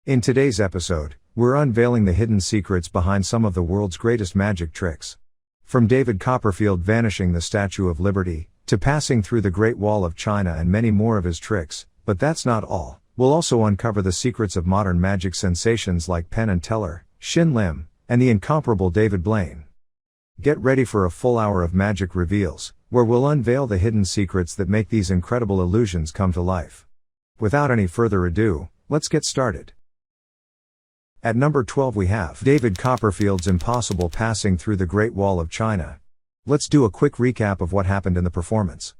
In today's episode, we're unveiling the hidden secrets behind some of the world's greatest magic tricks. From David Copperfield vanishing the Statue of Liberty, to passing through the Great Wall of China and many more of his tricks, but that's not all. We'll also uncover the secrets of modern magic sensations like Penn and Teller, Shin Lim, and the incomparable David Blaine. Get ready for a full hour of magic reveals, where we'll unveil the hidden secrets that make these incredible illusions come to life. Without any further ado, let's get started. At number 12 we have David Copperfield's impossible passing through the Great Wall of China. Let's do a quick recap of what happened in the performance.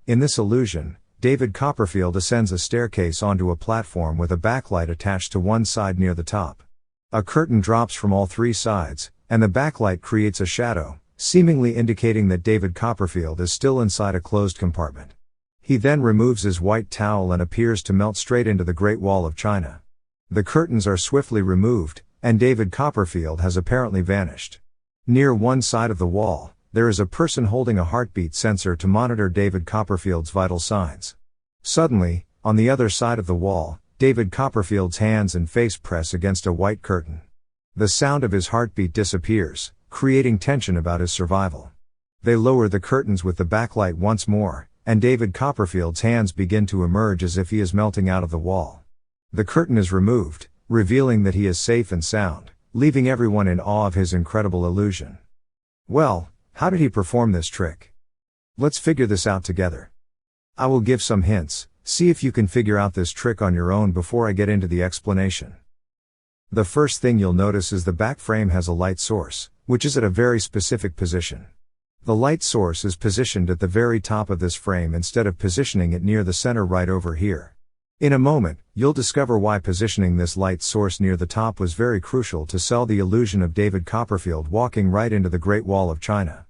In this illusion, David Copperfield ascends a staircase onto a platform with a backlight attached to one side near the top. A curtain drops from all three sides, and the backlight creates a shadow, seemingly indicating that David Copperfield is still inside a closed compartment. He then removes his white towel and appears to melt straight into the Great Wall of China. The curtains are swiftly removed, and David Copperfield has apparently vanished. Near one side of the wall, there is a person holding a heartbeat sensor to monitor David Copperfield's vital signs. Suddenly, on the other side of the wall, David Copperfield's hands and face press against a white curtain. The sound of his heartbeat disappears, creating tension about his survival. They lower the curtains with the backlight once more, and David Copperfield's hands begin to emerge as if he is melting out of the wall. The curtain is removed, revealing that he is safe and sound, leaving everyone in awe of his incredible illusion. Well, how did he perform this trick? Let's figure this out together. I will give some hints, see if you can figure out this trick on your own before I get into the explanation. The first thing you'll notice is the back frame has a light source, which is at a very specific position. The light source is positioned at the very top of this frame instead of positioning it near the center right over here. In a moment, you'll discover why positioning this light source near the top was very crucial to sell the illusion of David Copperfield walking right into the Great Wall of China.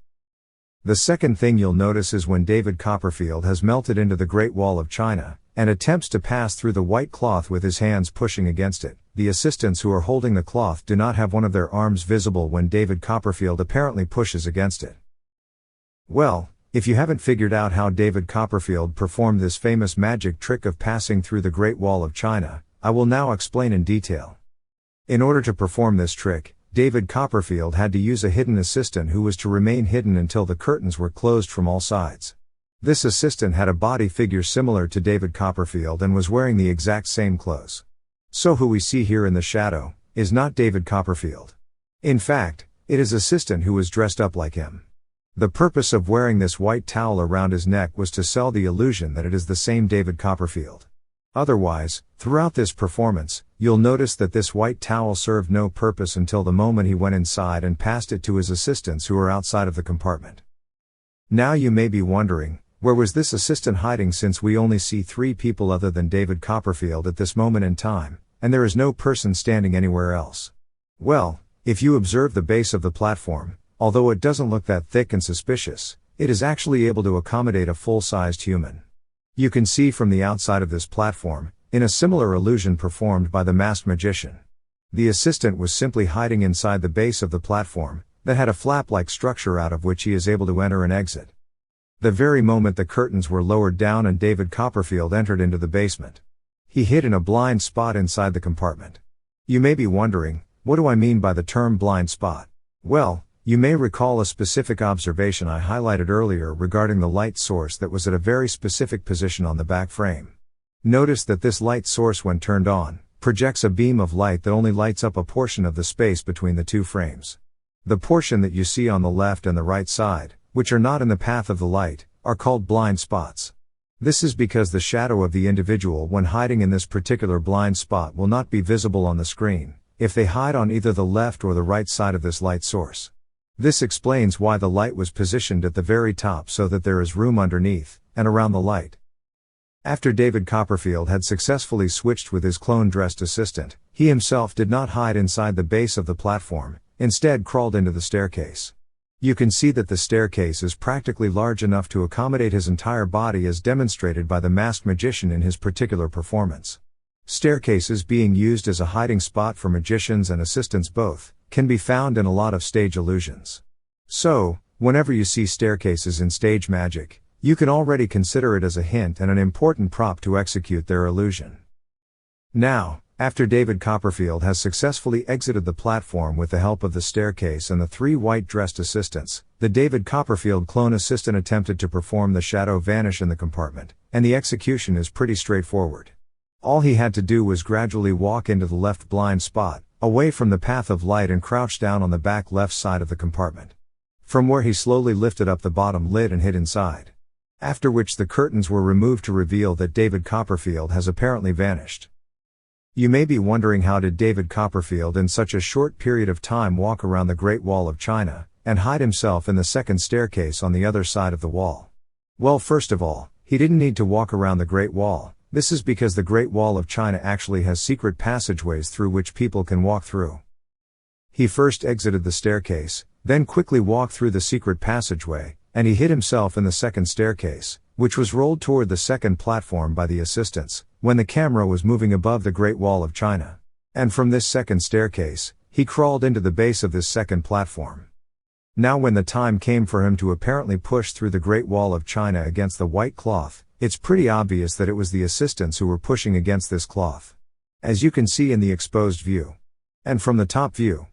The second thing you'll notice is when David Copperfield has melted into the Great Wall of China, and attempts to pass through the white cloth with his hands pushing against it, the assistants who are holding the cloth do not have one of their arms visible when David Copperfield apparently pushes against it. Well, if you haven't figured out how David Copperfield performed this famous magic trick of passing through the Great Wall of China, I will now explain in detail. In order to perform this trick, David Copperfield had to use a hidden assistant who was to remain hidden until the curtains were closed from all sides. This assistant had a body figure similar to David Copperfield and was wearing the exact same clothes. So who we see here in the shadow is not David Copperfield. In fact, it is assistant who was dressed up like him. The purpose of wearing this white towel around his neck was to sell the illusion that it is the same David Copperfield. Otherwise, throughout this performance, you'll notice that this white towel served no purpose until the moment he went inside and passed it to his assistants who are outside of the compartment. Now you may be wondering, where was this assistant hiding since we only see three people other than David Copperfield at this moment in time, and there is no person standing anywhere else? Well, if you observe the base of the platform, although it doesn't look that thick and suspicious, it is actually able to accommodate a full-sized human. You can see from the outside of this platform, in a similar illusion performed by the masked magician. The assistant was simply hiding inside the base of the platform, that had a flap-like structure out of which he is able to enter and exit. The very moment the curtains were lowered down and David Copperfield entered into the basement, he hid in a blind spot inside the compartment. You may be wondering, what do I mean by the term blind spot? Well, you may recall a specific observation I highlighted earlier regarding the light source that was at a very specific position on the back frame. Notice that this light source, when turned on, projects a beam of light that only lights up a portion of the space between the two frames. The portion that you see on the left and the right side, which are not in the path of the light, are called blind spots. This is because the shadow of the individual when hiding in this particular blind spot will not be visible on the screen, if they hide on either the left or the right side of this light source. This explains why the light was positioned at the very top so that there is room underneath, and around the light. After David Copperfield had successfully switched with his clone-dressed assistant, he himself did not hide inside the base of the platform, instead crawled into the staircase. You can see that the staircase is practically large enough to accommodate his entire body as demonstrated by the masked magician in his particular performance. Staircases being used as a hiding spot for magicians and assistants both, can be found in a lot of stage illusions. So, whenever you see staircases in stage magic, you can already consider it as a hint and an important prop to execute their illusion. Now, After David Copperfield has successfully exited the platform with the help of the staircase and the 3 white-dressed assistants, the David Copperfield clone assistant attempted to perform the shadow vanish in the compartment, and the execution is pretty straightforward. All he had to do was gradually walk into the left blind spot, away from the path of light, and crouch down on the back left side of the compartment. From where he slowly lifted up the bottom lid and hid inside. After which the curtains were removed to reveal that David Copperfield has apparently vanished. You may be wondering, how did David Copperfield in such a short period of time walk around the Great Wall of China, and hide himself in the second staircase on the other side of the wall? Well, first of all, he didn't need to walk around the Great Wall. This is because the Great Wall of China actually has secret passageways through which people can walk through. He first exited the staircase, then quickly walked through the secret passageway, and he hid himself in the second staircase, which was rolled toward the second platform by the assistants, when the camera was moving above the Great Wall of China. And from this second staircase, he crawled into the base of this second platform. Now when the time came for him to apparently push through the Great Wall of China against the white cloth, it's pretty obvious that it was the assistants who were pushing against this cloth. As you can see in the exposed view. And from the top view.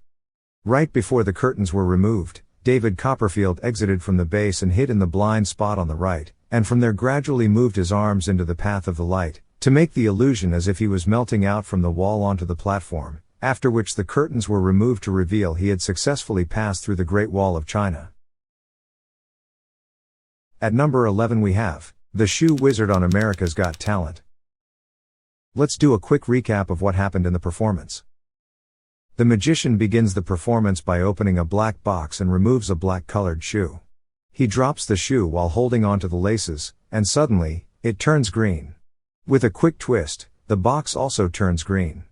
Right before the curtains were removed, David Copperfield exited from the base and hid in the blind spot on the right, and from there gradually moved his arms into the path of the light, to make the illusion as if he was melting out from the wall onto the platform, after which the curtains were removed to reveal he had successfully passed through the Great Wall of China. At number 11 we have The Shoe Wizard on America's Got Talent. Let's do a quick recap of what happened in the performance. The magician begins the performance by opening a black box and removes a black-colored shoe. He drops the shoe while holding onto the laces, and suddenly, it turns green. With a quick twist, the box also turns green.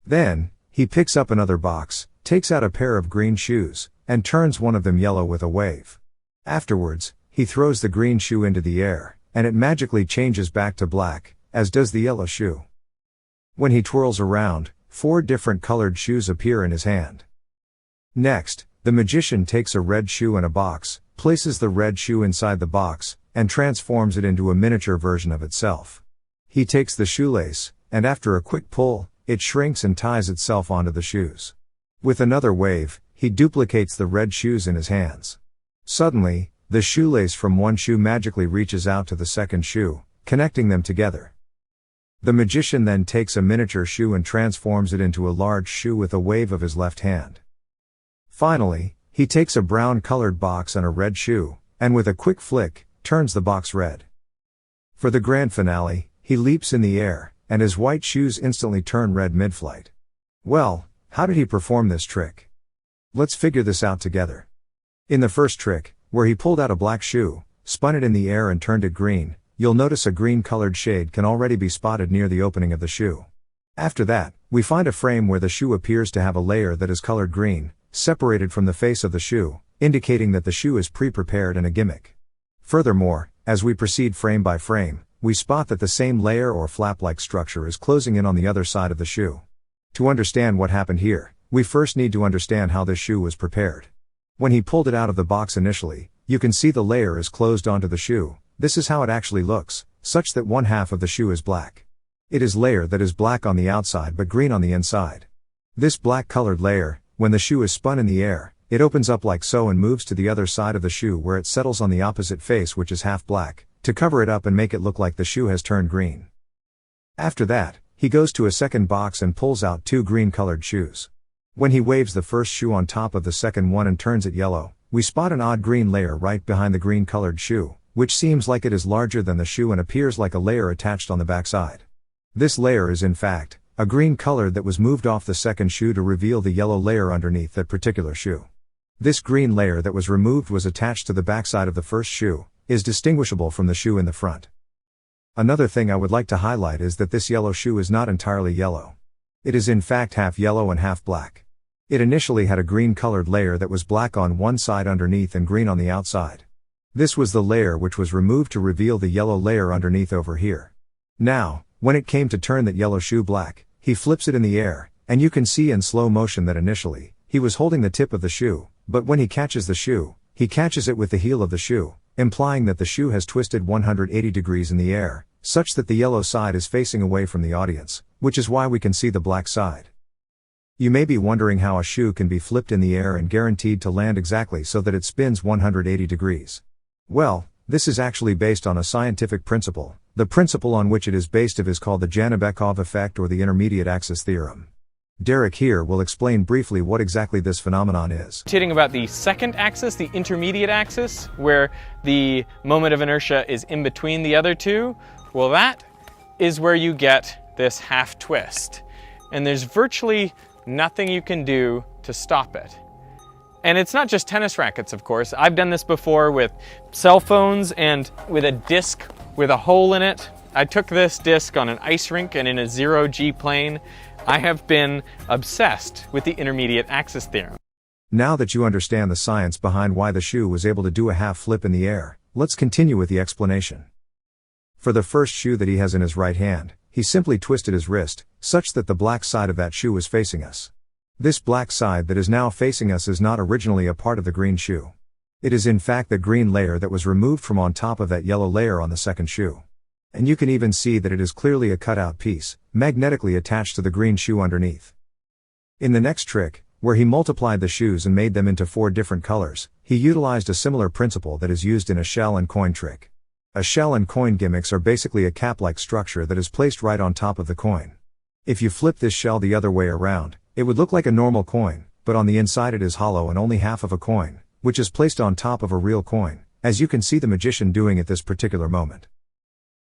Then, he picks up another box, takes out a pair of green shoes, and turns one of them yellow with a wave. Afterwards, he throws the green shoe into the air, and it magically changes back to black, as does the yellow shoe. When he twirls around, 4 different colored shoes appear in his hand. Next, the magician takes a red shoe in a box, places the red shoe inside the box, and transforms it into a miniature version of itself. He takes the shoelace, and after a quick pull, it shrinks and ties itself onto the shoes. With another wave, he duplicates the red shoes in his hands. Suddenly, the shoelace from one shoe magically reaches out to the second shoe, connecting them together. The magician then takes a miniature shoe and transforms it into a large shoe with a wave of his left hand. Finally, he takes a brown-colored box and a red shoe, and with a quick flick, turns the box red. For the grand finale, he leaps in the air, and his white shoes instantly turn red mid-flight. Well, how did he perform this trick? Let's figure this out together. In the first trick, where he pulled out a black shoe, spun it in the air and turned it green, you'll notice a green-colored shade can already be spotted near the opening of the shoe. After that, we find a frame where the shoe appears to have a layer that is colored green, separated from the face of the shoe, indicating that the shoe is pre-prepared and a gimmick. Furthermore, as we proceed frame by frame, we spot that the same layer or flap-like structure is closing in on the other side of the shoe. To understand what happened here, we first need to understand how this shoe was prepared. When he pulled it out of the box initially, you can see the layer is closed onto the shoe. This is how it actually looks, such that one half of the shoe is black. It is layer that is black on the outside but green on the inside. This black-colored layer, when the shoe is spun in the air, it opens up like so and moves to the other side of the shoe where it settles on the opposite face, which is half black, to cover it up and make it look like the shoe has turned green. After that, he goes to a second box and pulls out 2 green-colored shoes. When he waves the first shoe on top of the second one and turns it yellow, we spot an odd green layer right behind the green-colored shoe, which seems like it is larger than the shoe and appears like a layer attached on the backside. This layer is in fact a green color that was moved off the second shoe to reveal the yellow layer underneath that particular shoe. This green layer that was removed was attached to the backside of the first shoe, is distinguishable from the shoe in the front. Another thing I would like to highlight is that this yellow shoe is not entirely yellow. It is in fact half yellow and half black. It initially had a green colored layer that was black on one side underneath and green on the outside. This was the layer which was removed to reveal the yellow layer underneath over here. Now, when it came to turn that yellow shoe black, he flips it in the air, and you can see in slow motion that initially, he was holding the tip of the shoe, but when he catches the shoe, he catches it with the heel of the shoe, implying that the shoe has twisted 180 degrees in the air, such that the yellow side is facing away from the audience, which is why we can see the black side. You may be wondering how a shoe can be flipped in the air and guaranteed to land exactly so that it spins 180 degrees. Well, this is actually based on a scientific principle. The principle on which it is based is called the Janibekov effect or the intermediate axis theorem. Derek here will explain briefly what exactly this phenomenon is. Talking about the second axis, the intermediate axis, where the moment of inertia is in between the other two, well, that is where you get this half twist. And there's virtually nothing you can do to stop it. And it's not just tennis rackets, of course. I've done this before with cell phones and with a disc with a hole in it. I took this disc on an ice rink and in a zero-G plane. I have been obsessed with the intermediate axis theorem. Now that you understand the science behind why the shoe was able to do a half flip in the air, let's continue with the explanation. For the first shoe that he has in his right hand, he simply twisted his wrist, such that the black side of that shoe was facing us. This black side that is now facing us is not originally a part of the green shoe. It is in fact the green layer that was removed from on top of that yellow layer on the second shoe. And you can even see that it is clearly a cutout piece, magnetically attached to the green shoe underneath. In the next trick, where he multiplied the shoes and made them into 4 different colors, he utilized a similar principle that is used in a shell and coin trick. A shell and coin gimmicks are basically a cap-like structure that is placed right on top of the coin. If you flip this shell the other way around, it would look like a normal coin, but on the inside it is hollow and only half of a coin, which is placed on top of a real coin, as you can see the magician doing at this particular moment.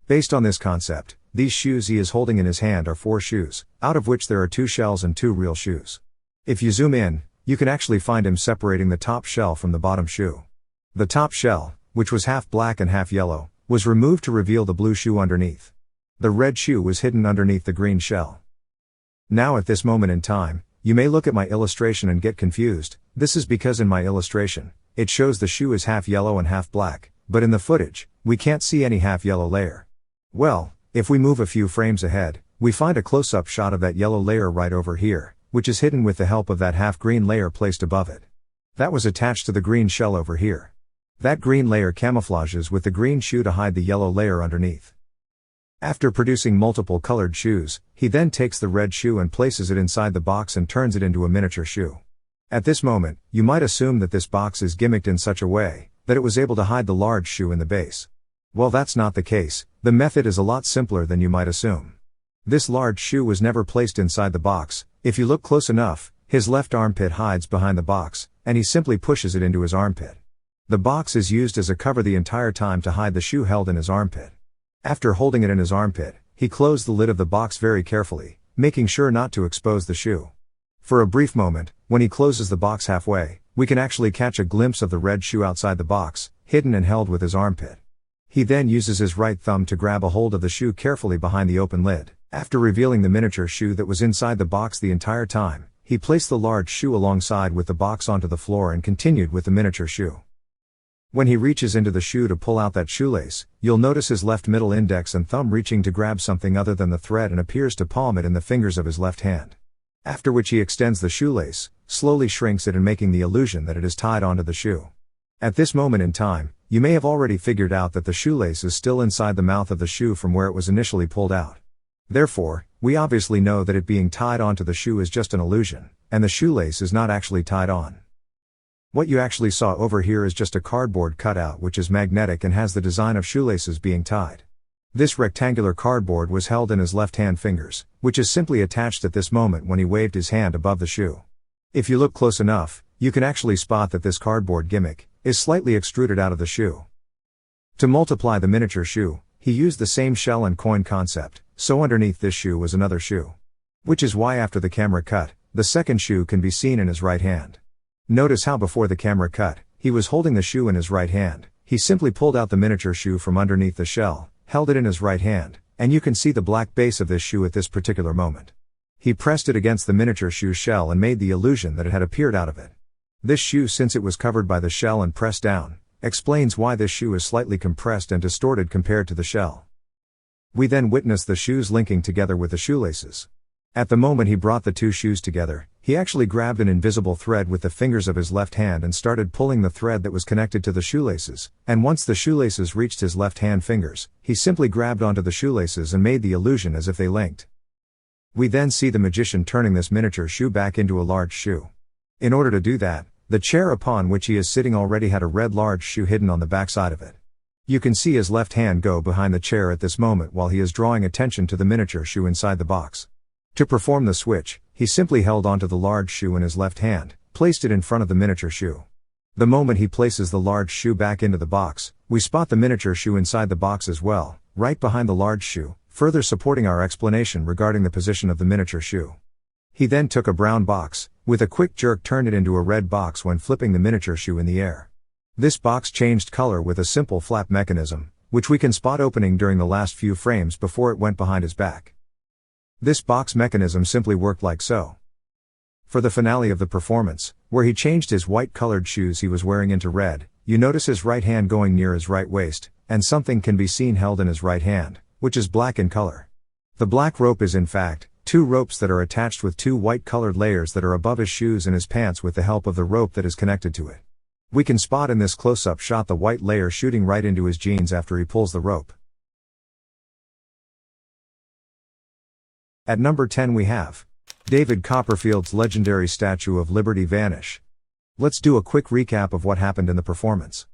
Based on this concept, these shoes he is holding in his hand are 4 shoes, out of which there are 2 shells and 2 real shoes. If you zoom in, you can actually find him separating the top shell from the bottom shoe. The top shell, which was half black and half yellow, was removed to reveal the blue shoe underneath. The red shoe was hidden underneath the green shell. Now at this moment in time, you may look at my illustration and get confused. This is because in my illustration, it shows the shoe is half yellow and half black, but in the footage, we can't see any half yellow layer. Well, if we move a few frames ahead, we find a close-up shot of that yellow layer right over here, which is hidden with the help of that half green layer placed above it. That was attached to the green shell over here. That green layer camouflages with the green shoe to hide the yellow layer underneath. After producing multiple colored shoes, he then takes the red shoe and places it inside the box and turns it into a miniature shoe. At this moment, you might assume that this box is gimmicked in such a way that it was able to hide the large shoe in the base. Well, that's not the case. The method is a lot simpler than you might assume. This large shoe was never placed inside the box. If you look close enough, his left armpit hides behind the box, and he simply pushes it into his armpit. The box is used as a cover the entire time to hide the shoe held in his armpit. After holding it in his armpit, he closed the lid of the box very carefully, making sure not to expose the shoe. For a brief moment, when he closes the box halfway, we can actually catch a glimpse of the red shoe outside the box, hidden and held with his armpit. He then uses his right thumb to grab a hold of the shoe carefully behind the open lid. After revealing the miniature shoe that was inside the box the entire time, he placed the large shoe alongside with the box onto the floor and continued with the miniature shoe. When he reaches into the shoe to pull out that shoelace, you'll notice his left middle index and thumb reaching to grab something other than the thread and appears to palm it in the fingers of his left hand. After which he extends the shoelace, slowly shrinks it and making the illusion that it is tied onto the shoe. At this moment in time, you may have already figured out that the shoelace is still inside the mouth of the shoe from where it was initially pulled out. Therefore, we obviously know that it being tied onto the shoe is just an illusion, and the shoelace is not actually tied on. What you actually saw over here is just a cardboard cutout which is magnetic and has the design of shoelaces being tied. This rectangular cardboard was held in his left-hand fingers, which is simply attached at this moment when he waved his hand above the shoe. If you look close enough, you can actually spot that this cardboard gimmick is slightly extruded out of the shoe. To multiply the miniature shoe, he used the same shell and coin concept, so underneath this shoe was another shoe. Which is why after the camera cut, the second shoe can be seen in his right hand. Notice how before the camera cut, he was holding the shoe in his right hand. He simply pulled out the miniature shoe from underneath the shell, held it in his right hand, and you can see the black base of this shoe at this particular moment. He pressed it against the miniature shoe shell and made the illusion that it had appeared out of it. This shoe, since it was covered by the shell and pressed down, explains why this shoe is slightly compressed and distorted compared to the shell. We then witness the shoes linking together with the shoelaces. At the moment he brought the two shoes together, he He actually grabbed an invisible thread with the fingers of his left hand and started pulling the thread that was connected to the shoelaces, and once the shoelaces reached his left hand fingers, he simply grabbed onto the shoelaces and made the illusion as if they linked. We then see the magician turning this miniature shoe back into a large shoe. In order to do that, the chair upon which he is sitting already had a red large shoe hidden on the backside of it. You can see his left hand go behind the chair at this moment while he is drawing attention to the miniature shoe inside the box. To perform the switch, he simply held onto the large shoe in his left hand, placed it in front of the miniature shoe. The moment he places the large shoe back into the box, we spot the miniature shoe inside the box as well, right behind the large shoe, further supporting our explanation regarding the position of the miniature shoe. He then took a brown box, with a quick jerk turned it into a red box when flipping the miniature shoe in the air. This box changed color with a simple flap mechanism, which we can spot opening during the last few frames before it went behind his back. This box mechanism simply worked like so. For the finale of the performance, where he changed his white-colored shoes he was wearing into red, you notice his right hand going near his right waist, and something can be seen held in his right hand, which is black in color. The black rope is in fact, two ropes that are attached with two white-colored layers that are above his shoes and his pants with the help of the rope that is connected to it. We can spot in this close-up shot the white layer shooting right into his jeans after he pulls the rope. At number 10 we have David Copperfield's legendary Statue of Liberty vanish. Let's do a quick recap of what happened in the performance.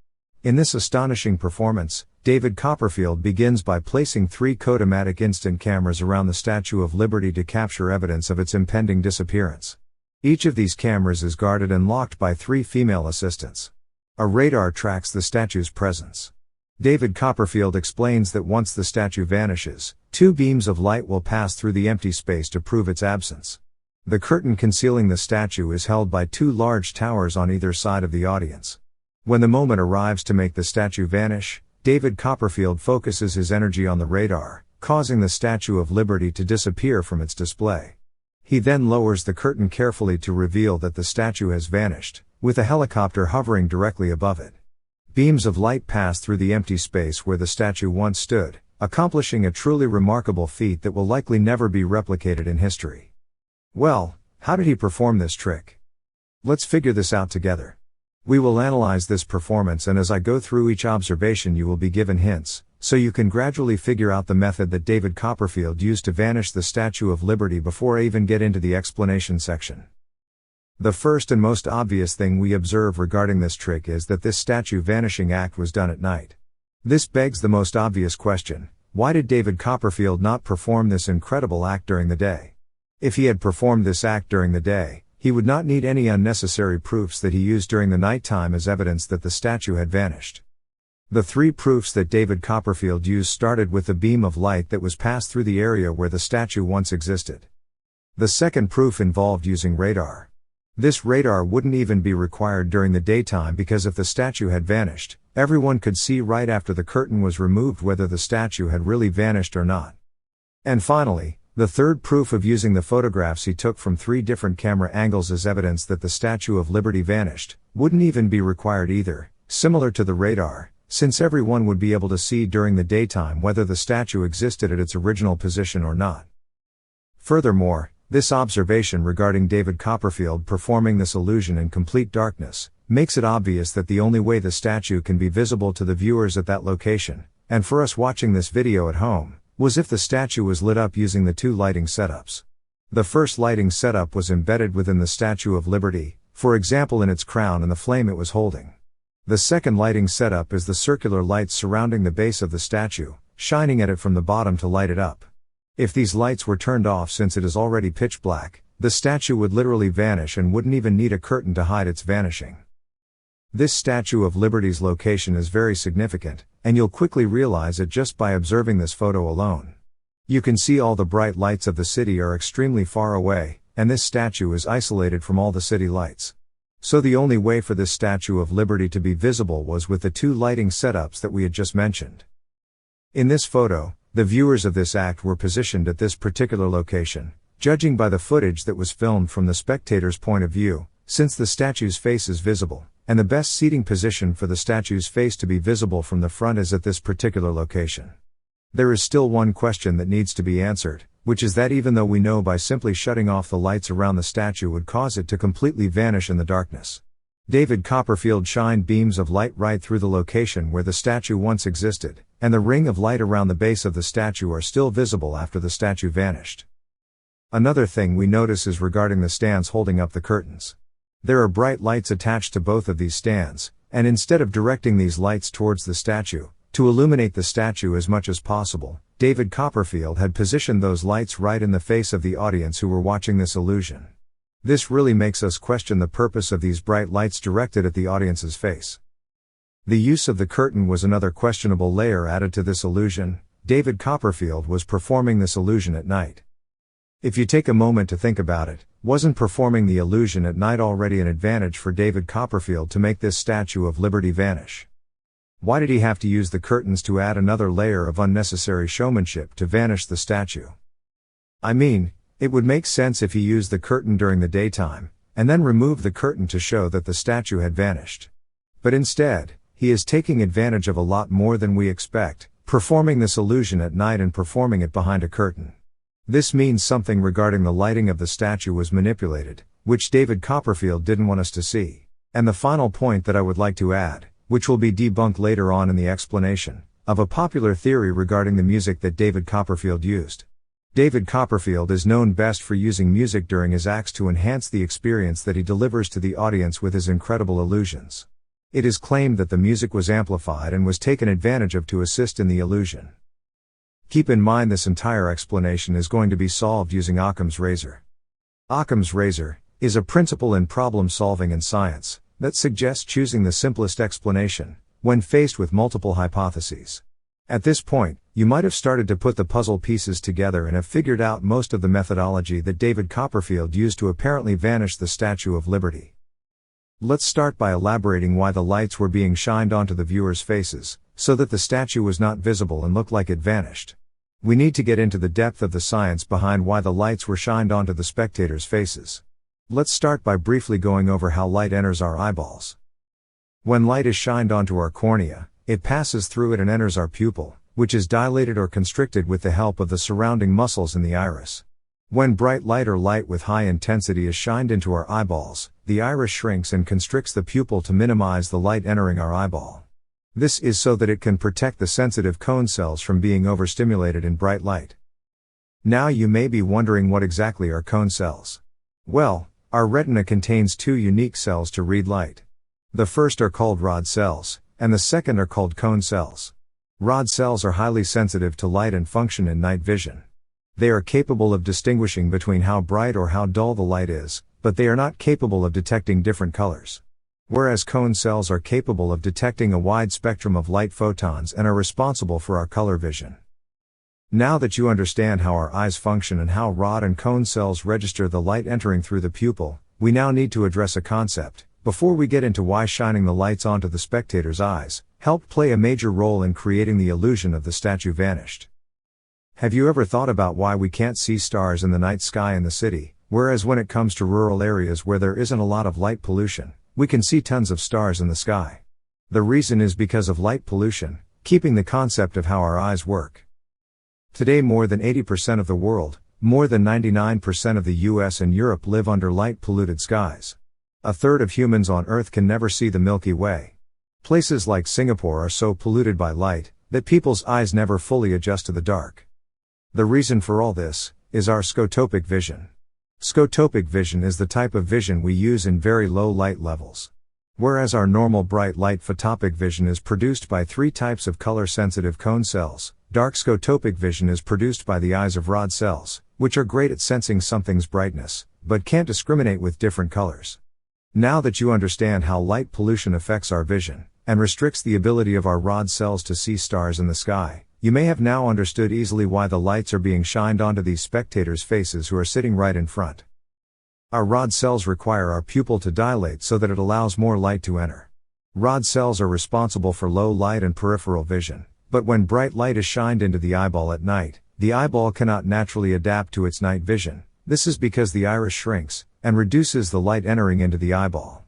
In this astonishing performance, David Copperfield begins by placing 3 Kodamatic instant cameras around the Statue of Liberty to capture evidence of its impending disappearance. Each of these cameras is guarded and locked by 3 female assistants. A radar tracks the statue's presence. David Copperfield explains that once the statue vanishes, 2 beams of light will pass through the empty space to prove its absence. The curtain concealing the statue is held by 2 large towers on either side of the audience. When the moment arrives to make the statue vanish, David Copperfield focuses his energy on the radar, causing the Statue of Liberty to disappear from its display. He then lowers the curtain carefully to reveal that the statue has vanished, with a helicopter hovering directly above it. Beams of light pass through the empty space where the statue once stood, accomplishing a truly remarkable feat that will likely never be replicated in history. Well, how did he perform this trick? Let's figure this out together. We will analyze this performance, and as I go through each observation you will be given hints, so you can gradually figure out the method that David Copperfield used to vanish the Statue of Liberty before I even get into the explanation section. The first and most obvious thing we observe regarding this trick is that this statue vanishing act was done at night. This begs the most obvious question: why did David Copperfield not perform this incredible act during the day? If he had performed this act during the day, he would not need any unnecessary proofs that he used during the night time as evidence that the statue had vanished. The 3 proofs that David Copperfield used started with the beam of light that was passed through the area where the statue once existed. The second proof involved using radar. This radar wouldn't even be required during the daytime because if the statue had vanished, everyone could see right after the curtain was removed whether the statue had really vanished or not. And finally, the third proof of using the photographs he took from 3 different camera angles as evidence that the Statue of Liberty vanished, wouldn't even be required either, similar to the radar, since everyone would be able to see during the daytime whether the statue existed at its original position or not. Furthermore, this observation regarding David Copperfield performing this illusion in complete darkness makes it obvious that the only way the statue can be visible to the viewers at that location, and for us watching this video at home, was if the statue was lit up using the 2 lighting setups. The first lighting setup was embedded within the Statue of Liberty, for example in its crown and the flame it was holding. The second lighting setup is the circular lights surrounding the base of the statue, shining at it from the bottom to light it up. If these lights were turned off since it is already pitch black, the statue would literally vanish and wouldn't even need a curtain to hide its vanishing. This Statue of Liberty's location is very significant, and you'll quickly realize it just by observing this photo alone. You can see all the bright lights of the city are extremely far away, and this statue is isolated from all the city lights. So the only way for this Statue of Liberty to be visible was with the 2 lighting setups that we had just mentioned. In this photo, the viewers of this act were positioned at this particular location, judging by the footage that was filmed from the spectator's point of view, since the statue's face is visible, and the best seating position for the statue's face to be visible from the front is at this particular location. There is still one question that needs to be answered: which is that even though we know by simply shutting off the lights around the statue would cause it to completely vanish in the darkness. David Copperfield shined beams of light right through the location where the statue once existed, and the ring of light around the base of the statue are still visible after the statue vanished. Another thing we notice is regarding the stands holding up the curtains. There are bright lights attached to both of these stands, and instead of directing these lights towards the statue, to illuminate the statue as much as possible, David Copperfield had positioned those lights right in the face of the audience who were watching this illusion. This really makes us question the purpose of these bright lights directed at the audience's face. The use of the curtain was another questionable layer added to this illusion. David Copperfield was performing this illusion at night. If you take a moment to think about it, wasn't performing the illusion at night already an advantage for David Copperfield to make this Statue of Liberty vanish? Why did he have to use the curtains to add another layer of unnecessary showmanship to vanish the statue? I mean, it would make sense if he used the curtain during the daytime, and then removed the curtain to show that the statue had vanished. But instead, he is taking advantage of a lot more than we expect, performing this illusion at night and performing it behind a curtain. This means something regarding the lighting of the statue was manipulated, which David Copperfield didn't want us to see. And the final point that I would like to add, which will be debunked later on in the explanation, of a popular theory regarding the music that David Copperfield used. David Copperfield is known best for using music during his acts to enhance the experience that he delivers to the audience with his incredible illusions. It is claimed that the music was amplified and was taken advantage of to assist in the illusion. Keep in mind this entire explanation is going to be solved using Occam's razor. Occam's razor is a principle in problem solving in science that suggests choosing the simplest explanation when faced with multiple hypotheses. At this point, you might have started to put the puzzle pieces together and have figured out most of the methodology that David Copperfield used to apparently vanish the Statue of Liberty. Let's start by elaborating why the lights were being shined onto the viewers' faces, so that the statue was not visible and looked like it vanished. We need to get into the depth of the science behind why the lights were shined onto the spectators' faces. Let's start by briefly going over how light enters our eyeballs. When light is shined onto our cornea, it passes through it and enters our pupil, which is dilated or constricted with the help of the surrounding muscles in the iris. When bright light or light with high intensity is shined into our eyeballs, the iris shrinks and constricts the pupil to minimize the light entering our eyeball. This is so that it can protect the sensitive cone cells from being overstimulated in bright light. Now you may be wondering what exactly are cone cells. Well, our retina contains two unique cells to read light. The first are called rod cells, and the second are called cone cells. Rod cells are highly sensitive to light and function in night vision. They are capable of distinguishing between how bright or how dull the light is, but they are not capable of detecting different colors. Whereas cone cells are capable of detecting a wide spectrum of light photons and are responsible for our color vision. Now that you understand how our eyes function and how rod and cone cells register the light entering through the pupil, we now need to address a concept, before we get into why shining the lights onto the spectator's eyes helped play a major role in creating the illusion of the statue vanished. Have you ever thought about why we can't see stars in the night sky in the city, whereas when it comes to rural areas where there isn't a lot of light pollution, we can see tons of stars in the sky? The reason is because of light pollution, keeping the concept of how our eyes work. Today more than 80% of the world, more than 99% of the US and Europe live under light-polluted skies. A third of humans on Earth can never see the Milky Way. Places like Singapore are so polluted by light, that people's eyes never fully adjust to the dark. The reason for all this is our scotopic vision. Scotopic vision is the type of vision we use in very low light levels. Whereas our normal bright light photopic vision is produced by three types of color-sensitive cone cells, dark scotopic vision is produced by the eyes of rod cells, which are great at sensing something's brightness, but can't discriminate with different colors. Now that you understand how light pollution affects our vision, and restricts the ability of our rod cells to see stars in the sky, you may have now understood easily why the lights are being shined onto these spectators' faces who are sitting right in front. Our rod cells require our pupil to dilate so that it allows more light to enter. Rod cells are responsible for low light and peripheral vision, but when bright light is shined into the eyeball at night, the eyeball cannot naturally adapt to its night vision. This is because the iris shrinks, and reduces the light entering into the eyeball.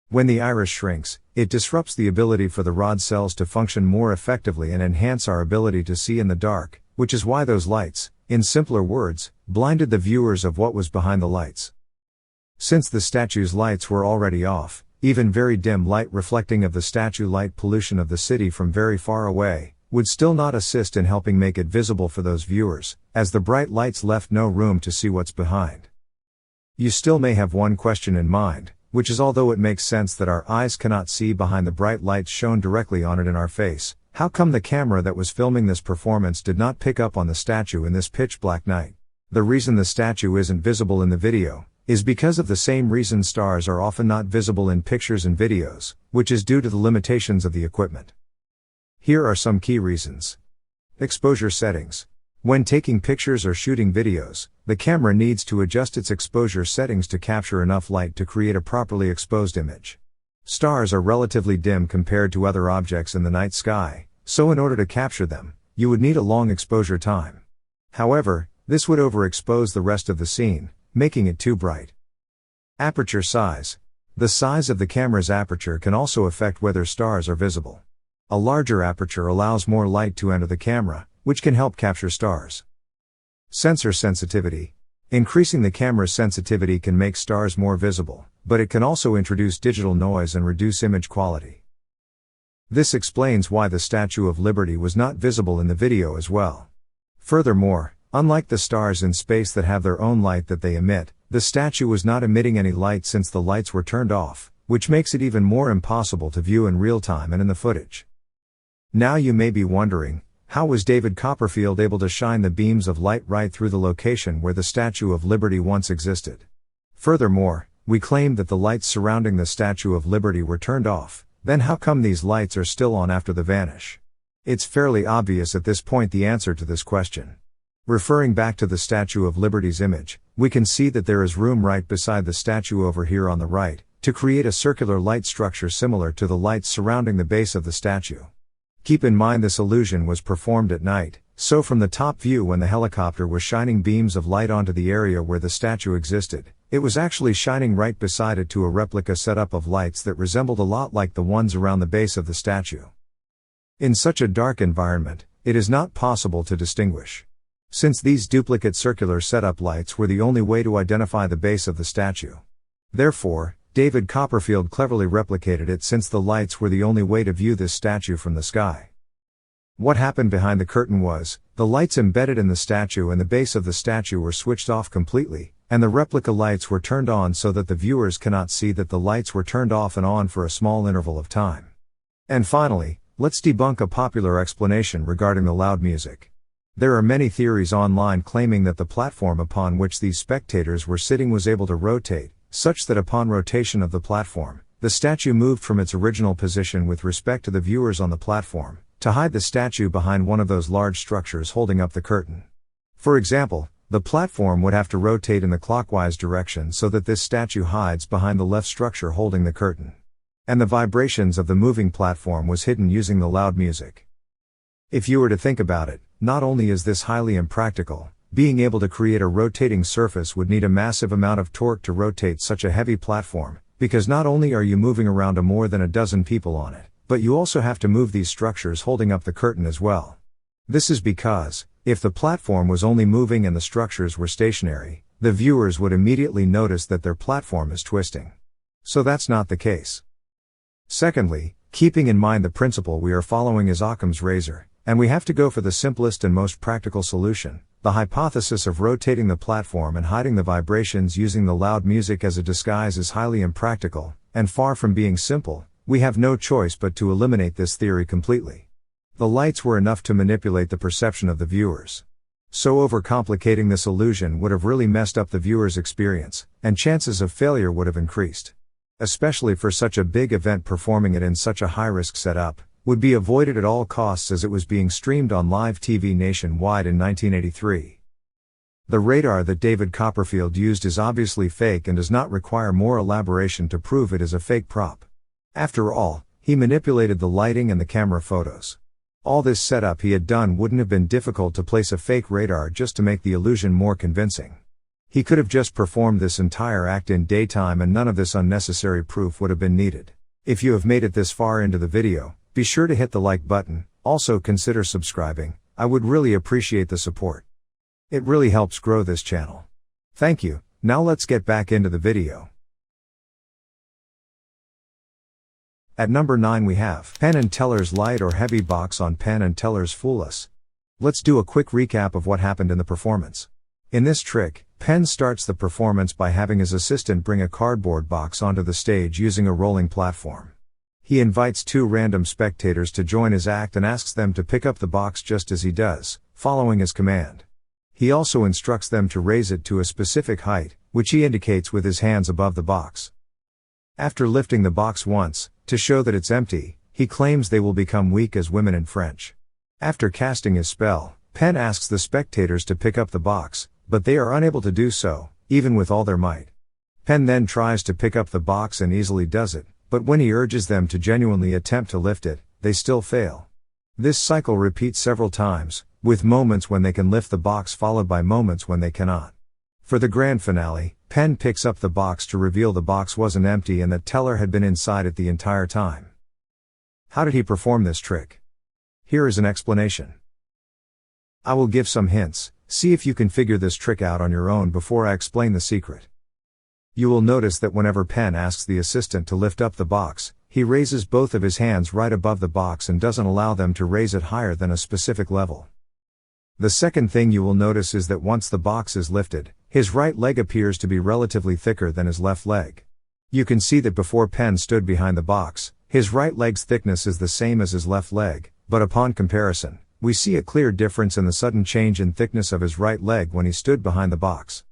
When the iris shrinks, it disrupts the ability for the rod cells to function more effectively and enhance our ability to see in the dark, which is why those lights, In simpler words, blinded the viewers of what was behind the lights. Since the statue's lights were already off, even very dim light reflecting of the statue light pollution of the city from very far away, would still not assist in helping make it visible for those viewers, as the bright lights left no room to see what's behind. You still may have one question in mind, which is although it makes sense that our eyes cannot see behind the bright lights shown directly on it in our face, how come the camera that was filming this performance did not pick up on the statue in this pitch black night? The reason the statue isn't visible in the video is because of the same reason stars are often not visible in pictures and videos, which is due to the limitations of the equipment. Here are some key reasons. Exposure settings. When taking pictures or shooting videos, the camera needs to adjust its exposure settings to capture enough light to create a properly exposed image. Stars are relatively dim compared to other objects in the night sky, so in order to capture them, you would need a long exposure time. However, this would overexpose the rest of the scene, making it too bright. Aperture size. The size of the camera's aperture can also affect whether stars are visible. A larger aperture allows more light to enter the camera, which can help capture stars. Sensor sensitivity. Increasing the camera's sensitivity can make stars more visible, but it can also introduce digital noise and reduce image quality. This explains why the Statue of Liberty was not visible in the video as well. Furthermore, unlike the stars in space that have their own light that they emit, the statue was not emitting any light since the lights were turned off, which makes it even more impossible to view in real time and in the footage. Now you may be wondering, how was David Copperfield able to shine the beams of light right through the location where the Statue of Liberty once existed? Furthermore, we claim that the lights surrounding the Statue of Liberty were turned off, then how come these lights are still on after the vanish? It's fairly obvious at this point the answer to this question. Referring back to the Statue of Liberty's image, we can see that there is room right beside the statue over here on the right, to create a circular light structure similar to the lights surrounding the base of the statue. Keep in mind this illusion was performed at night, so from the top view when the helicopter was shining beams of light onto the area where the statue existed, it was actually shining right beside it to a replica setup of lights that resembled a lot like the ones around the base of the statue. In such a dark environment, it is not possible to distinguish. Since these duplicate circular setup lights were the only way to identify the base of the statue. Therefore, David Copperfield cleverly replicated it since the lights were the only way to view this statue from the sky. What happened behind the curtain was, the lights embedded in the statue and the base of the statue were switched off completely, and the replica lights were turned on so that the viewers cannot see that the lights were turned off and on for a small interval of time. And finally, let's debunk a popular explanation regarding the loud music. There are many theories online claiming that the platform upon which these spectators were sitting was able to rotate, such that upon rotation of the platform, the statue moved from its original position with respect to the viewers on the platform, to hide the statue behind one of those large structures holding up the curtain. For example, the platform would have to rotate in the clockwise direction so that this statue hides behind the left structure holding the curtain. And the vibrations of the moving platform was hidden using the loud music. If you were to think about it, not only is this highly impractical, being able to create a rotating surface would need a massive amount of torque to rotate such a heavy platform, because not only are you moving around a more than a dozen people on it, but you also have to move these structures holding up the curtain as well. This is because, if the platform was only moving and the structures were stationary, the viewers would immediately notice that their platform is twisting. So that's not the case. Secondly, keeping in mind the principle we are following is Occam's razor, and we have to go for the simplest and most practical solution. The hypothesis of rotating the platform and hiding the vibrations using the loud music as a disguise is highly impractical, and far from being simple. We have no choice but to eliminate this theory completely. The lights were enough to manipulate the perception of the viewers. So overcomplicating this illusion would have really messed up the viewer's experience, and chances of failure would have increased. Especially for such a big event, performing it in such a high-risk setup would be avoided at all costs, as it was being streamed on live TV nationwide in 1983. The radar that David Copperfield used is obviously fake and does not require more elaboration to prove it is a fake prop. After all, he manipulated the lighting and the camera photos. All this setup he had done wouldn't have been difficult to place a fake radar just to make the illusion more convincing. He could have just performed this entire act in daytime and none of this unnecessary proof would have been needed. If you have made it this far into the video, be sure to hit the like button. Also consider subscribing. I would really appreciate the support. It really helps grow this channel. Thank you. Now let's get back into the video. At number 9 we have Penn and Teller's light or heavy box on Penn and Teller's Fool Us. Let's do a quick recap of what happened in the performance. In this trick, Penn starts the performance by having his assistant bring a cardboard box onto the stage using a rolling platform. He invites 2 random spectators to join his act and asks them to pick up the box just as he does, following his command. He also instructs them to raise it to a specific height, which he indicates with his hands above the box. After lifting the box once, to show that it's empty, he claims they will become weak as women in French. After casting his spell, Penn asks the spectators to pick up the box, but they are unable to do so, even with all their might. Penn then tries to pick up the box and easily does it, but when he urges them to genuinely attempt to lift it, they still fail. This cycle repeats several times, with moments when they can lift the box followed by moments when they cannot. For the grand finale, Penn picks up the box to reveal the box wasn't empty and that Teller had been inside it the entire time. How did he perform this trick? Here is an explanation. I will give some hints, see if you can figure this trick out on your own before I explain the secret. You will notice that whenever Penn asks the assistant to lift up the box, he raises both of his hands right above the box and doesn't allow them to raise it higher than a specific level. The second thing you will notice is that once the box is lifted, his right leg appears to be relatively thicker than his left leg. You can see that before Penn stood behind the box, his right leg's thickness is the same as his left leg, but upon comparison, we see a clear difference in the sudden change in thickness of his right leg when he stood behind the box.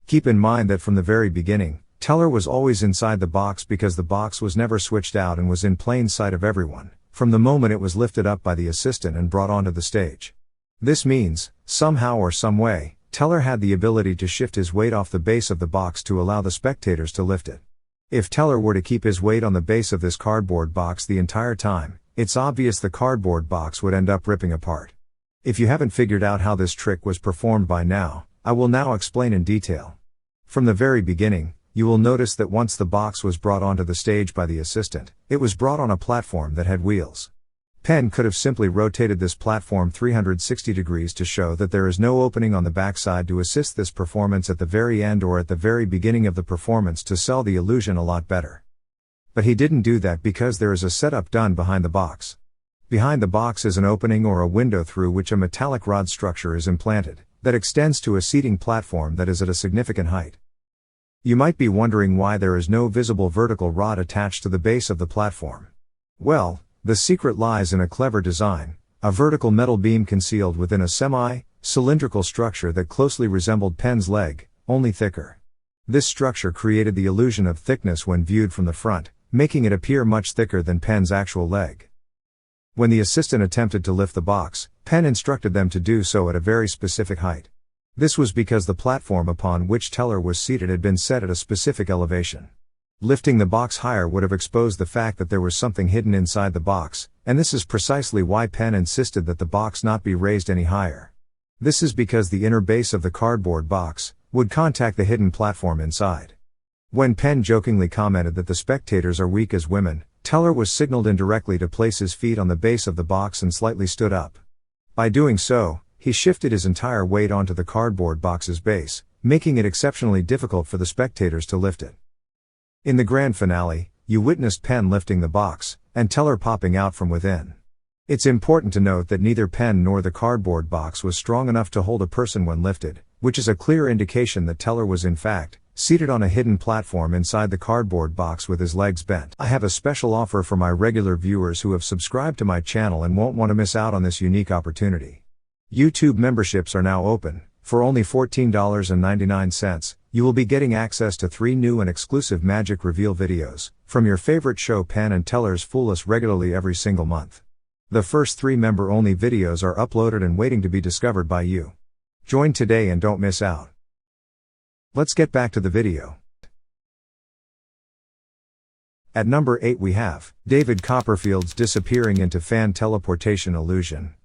Keep in mind that from the very beginning, Teller was always inside the box because the box was never switched out and was in plain sight of everyone, from the moment it was lifted up by the assistant and brought onto the stage. This means, somehow or some way, Teller had the ability to shift his weight off the base of the box to allow the spectators to lift it. If Teller were to keep his weight on the base of this cardboard box the entire time, it's obvious the cardboard box would end up ripping apart. If you haven't figured out how this trick was performed by now, I will now explain in detail. From the very beginning, you will notice that once the box was brought onto the stage by the assistant, it was brought on a platform that had wheels. Penn could have simply rotated this platform 360 degrees to show that there is no opening on the backside to assist this performance at the very end or at the very beginning of the performance to sell the illusion a lot better. But he didn't do that because there is a setup done behind the box. Behind the box is an opening or a window through which a metallic rod structure is implanted, that extends to a seating platform that is at a significant height. You might be wondering why there is no visible vertical rod attached to the base of the platform. Well, the secret lies in a clever design, a vertical metal beam concealed within a semi-cylindrical structure that closely resembled Penn's leg, only thicker. This structure created the illusion of thickness when viewed from the front, making it appear much thicker than Penn's actual leg. When the assistant attempted to lift the box, Penn instructed them to do so at a very specific height. This was because the platform upon which Teller was seated had been set at a specific elevation. Lifting the box higher would have exposed the fact that there was something hidden inside the box, and this is precisely why Penn insisted that the box not be raised any higher. This is because the inner base of the cardboard box would contact the hidden platform inside. When Penn jokingly commented that the spectators are weak as women, Teller was signaled indirectly to place his feet on the base of the box and slightly stood up. By doing so, he shifted his entire weight onto the cardboard box's base, making it exceptionally difficult for the spectators to lift it. In the grand finale, you witnessed Penn lifting the box, and Teller popping out from within. It's important to note that neither Penn nor the cardboard box was strong enough to hold a person when lifted, which is a clear indication that Teller was in fact seated on a hidden platform inside the cardboard box with his legs bent. I have a special offer for my regular viewers who have subscribed to my channel and won't want to miss out on this unique opportunity. YouTube memberships are now open. For only $14.99, you will be getting access to 3 new and exclusive magic reveal videos from your favorite show Penn and Teller's Fool Us regularly every single month. The first 3 member-only videos are uploaded and waiting to be discovered by you. Join today and don't miss out. Let's get back to the video. At number 8 we have David Copperfield's disappearing into fan teleportation illusion.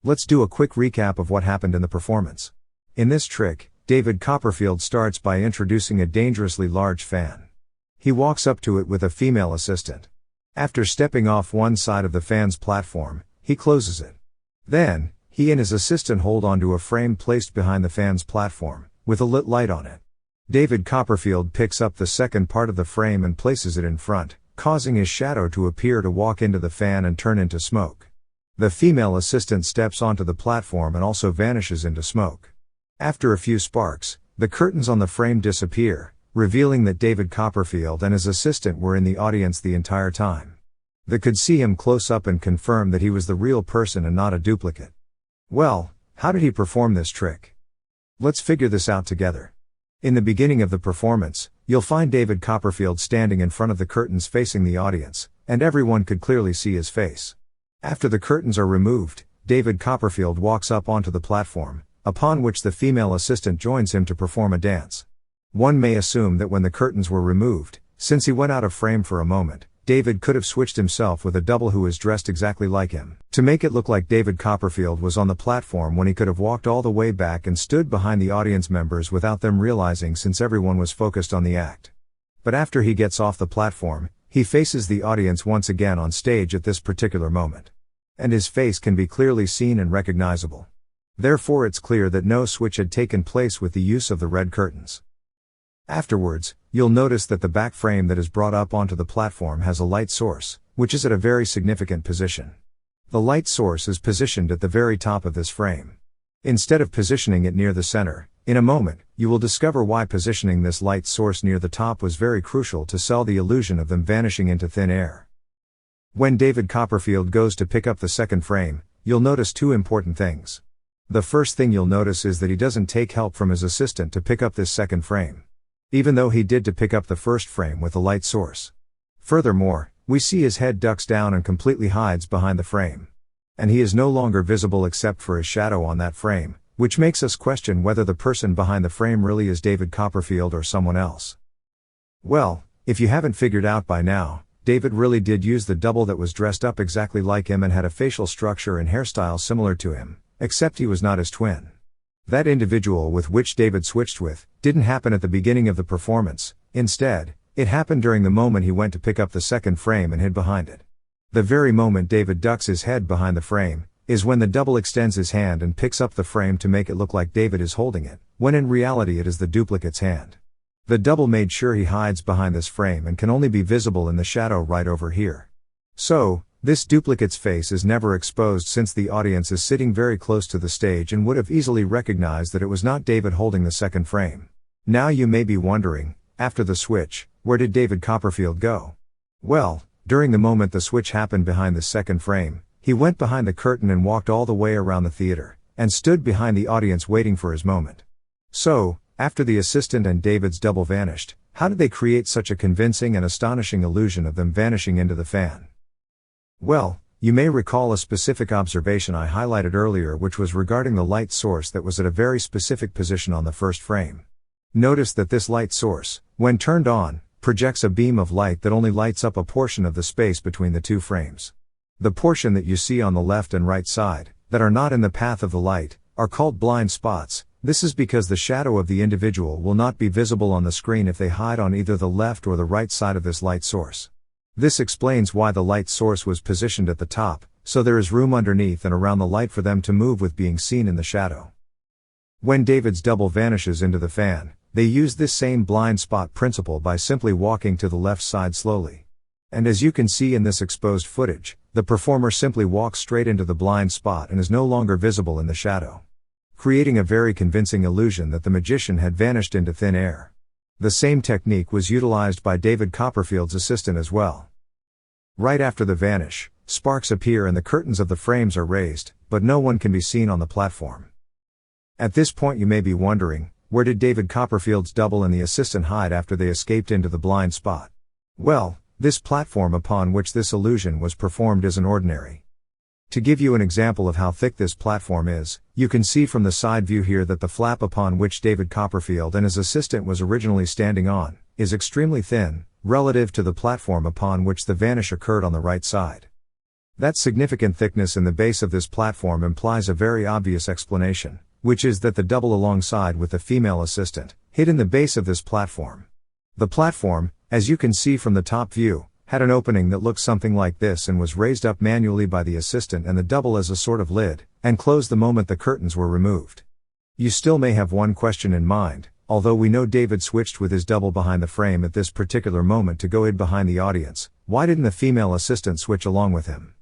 Let's do a quick recap of what happened in the performance. In this trick, David Copperfield starts by introducing a dangerously large fan. He walks up to it with a female assistant. After stepping off one side of the fan's platform, he closes it. Then, he He and his assistant hold onto a frame placed behind the fan's platform, with a lit light on it. David Copperfield picks up the second part of the frame and places it in front, causing his shadow to appear to walk into the fan and turn into smoke. The female assistant steps onto the platform and also vanishes into smoke. After a few sparks, the curtains on the frame disappear, revealing that David Copperfield and his assistant were in the audience the entire time. They could see him close up and confirm that he was the real person and not a duplicate. Well, how did he perform this trick? Let's figure this out together. In the beginning of the performance, you'll find David Copperfield standing in front of the curtains facing the audience, and everyone could clearly see his face. After the curtains are removed, David Copperfield walks up onto the platform, upon which the female assistant joins him to perform a dance. One may assume that when the curtains were removed, since he went out of frame for a moment, David could have switched himself with a double who is dressed exactly like him, to make it look like David Copperfield was on the platform when he could have walked all the way back and stood behind the audience members without them realizing, since everyone was focused on the act. But after he gets off the platform, he faces the audience once again on stage at this particular moment. And his face can be clearly seen and recognizable. Therefore it's clear that no switch had taken place with the use of the red curtains. Afterwards, you'll notice that the back frame that is brought up onto the platform has a light source, which is at a very significant position. The light source is positioned at the very top of this frame. Instead of positioning it near the center, in a moment, you will discover why positioning this light source near the top was very crucial to sell the illusion of them vanishing into thin air. When David Copperfield goes to pick up the second frame, you'll notice two important things. The first thing you'll notice is that he doesn't take help from his assistant to pick up this second frame, even though he did to pick up the first frame with the light source. Furthermore, we see his head ducks down and completely hides behind the frame. And he is no longer visible except for his shadow on that frame, which makes us question whether the person behind the frame really is David Copperfield or someone else. Well, if you haven't figured out by now, David really did use the double that was dressed up exactly like him and had a facial structure and hairstyle similar to him, except he was not his twin. That individual with which David switched with, didn't happen at the beginning of the performance. Instead, it happened during the moment he went to pick up the second frame and hid behind it. The very moment David ducks his head behind the frame, is when the double extends his hand and picks up the frame to make it look like David is holding it, when in reality it is the duplicate's hand. The double made sure he hides behind this frame and can only be visible in the shadow right over here. So, this duplicate's face is never exposed since the audience is sitting very close to the stage and would have easily recognized that it was not David holding the second frame. Now you may be wondering, after the switch, where did David Copperfield go? Well, during the moment the switch happened behind the second frame, he went behind the curtain and walked all the way around the theater, and stood behind the audience waiting for his moment. So, after the assistant and David's double vanished, how did they create such a convincing and astonishing illusion of them vanishing into the fan? Well, you may recall a specific observation I highlighted earlier, which was regarding the light source that was at a very specific position on the first frame. Notice that this light source, when turned on, projects a beam of light that only lights up a portion of the space between the two frames. The portion that you see on the left and right side, that are not in the path of the light, are called blind spots. This is because the shadow of the individual will not be visible on the screen if they hide on either the left or the right side of this light source. This explains why the light source was positioned at the top, so there is room underneath and around the light for them to move with being seen in the shadow. When David's double vanishes into the fan, they use this same blind spot principle by simply walking to the left side slowly. And as you can see in this exposed footage, the performer simply walks straight into the blind spot and is no longer visible in the shadow, creating a very convincing illusion that the magician had vanished into thin air. The same technique was utilized by David Copperfield's assistant as well. Right after the vanish, sparks appear and the curtains of the frames are raised, but no one can be seen on the platform. At this point you may be wondering, where did David Copperfield's double and the assistant hide after they escaped into the blind spot? Well, this platform upon which this illusion was performed isn't ordinary. To give you an example of how thick this platform is, you can see from the side view here that the flap upon which David Copperfield and his assistant was originally standing on, is extremely thin, relative to the platform upon which the vanish occurred on the right side. That significant thickness in the base of this platform implies a very obvious explanation, which is that the double alongside with the female assistant, hid in the base of this platform. The platform, as you can see from the top view, had an opening that looked something like this and was raised up manually by the assistant and the double as a sort of lid, and closed the moment the curtains were removed. You still may have one question in mind, although we know David switched with his double behind the frame at this particular moment to go in behind the audience. Why didn't the female assistant switch along with him?